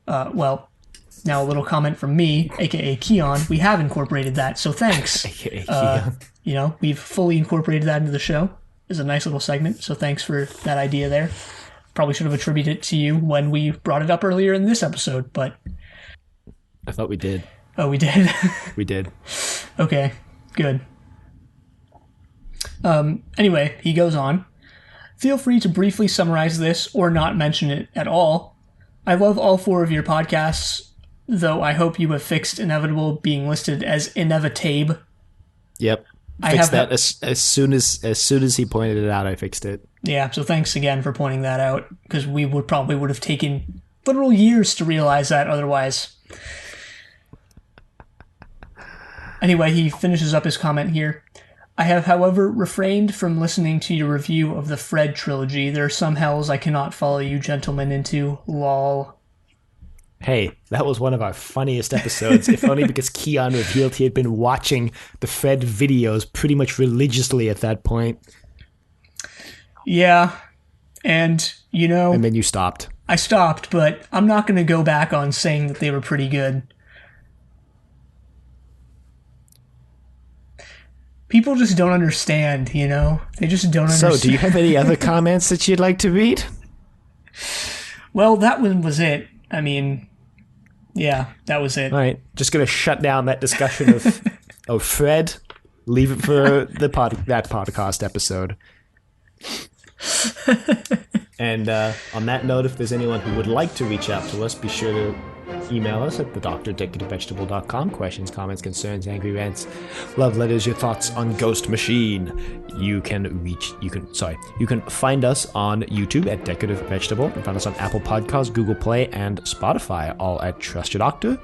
Well, now a little comment from me, aka Keon. We have incorporated that, so thanks. We've fully incorporated that into the show. It's a nice little segment, so thanks for that idea there. Probably should have attributed it to you when we brought it up earlier in this episode, but... I thought we did. Oh, we did? We did. Okay, good. Anyway, he goes on. Feel free to briefly summarize this or not mention it at all. I love all 4 of your podcasts, though I hope you have fixed inevitable being listed as inevitable. Yep. Fixed that as soon as he pointed it out, I fixed it. Yeah, so thanks again for pointing that out, because we would have taken literal years to realize that otherwise. Anyway, he finishes up his comment here. I have, however, refrained from listening to your review of the Fred trilogy. There are some hells I cannot follow you gentlemen into. Lol. Hey, that was one of our funniest episodes, if only because Keon revealed he had been watching the Fred videos pretty much religiously at that point. Yeah, and, And then you stopped. I stopped, but I'm not going to go back on saying that they were pretty good. People just don't understand, They just don't understand. So, do you have any other comments that you'd like to read? Well, that one was it. I mean, yeah, that was it. All right, just going to shut down that discussion of Fred. Leave it for that podcast episode. And on that note, if there's anyone who would like to reach out to us, be sure to email us at thedoctor@decorativevegetable.com. Questions, comments, concerns, angry rants, love letters, your thoughts on Ghost Machine. You can find us on YouTube at Decorative Vegetable. You can find us on Apple Podcasts, Google Play, and Spotify, all at Trust Your Doctor.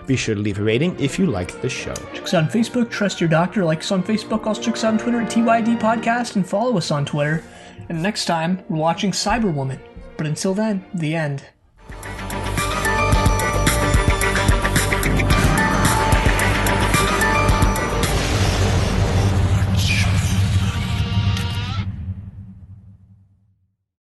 Be sure to leave a rating if you like the show. Check us out on Facebook, Trust Your Doctor. Like us on Facebook. Also check us out on Twitter at TYD Podcast, and follow us on Twitter. And next time, we're watching Cyberwoman. But until then, the end.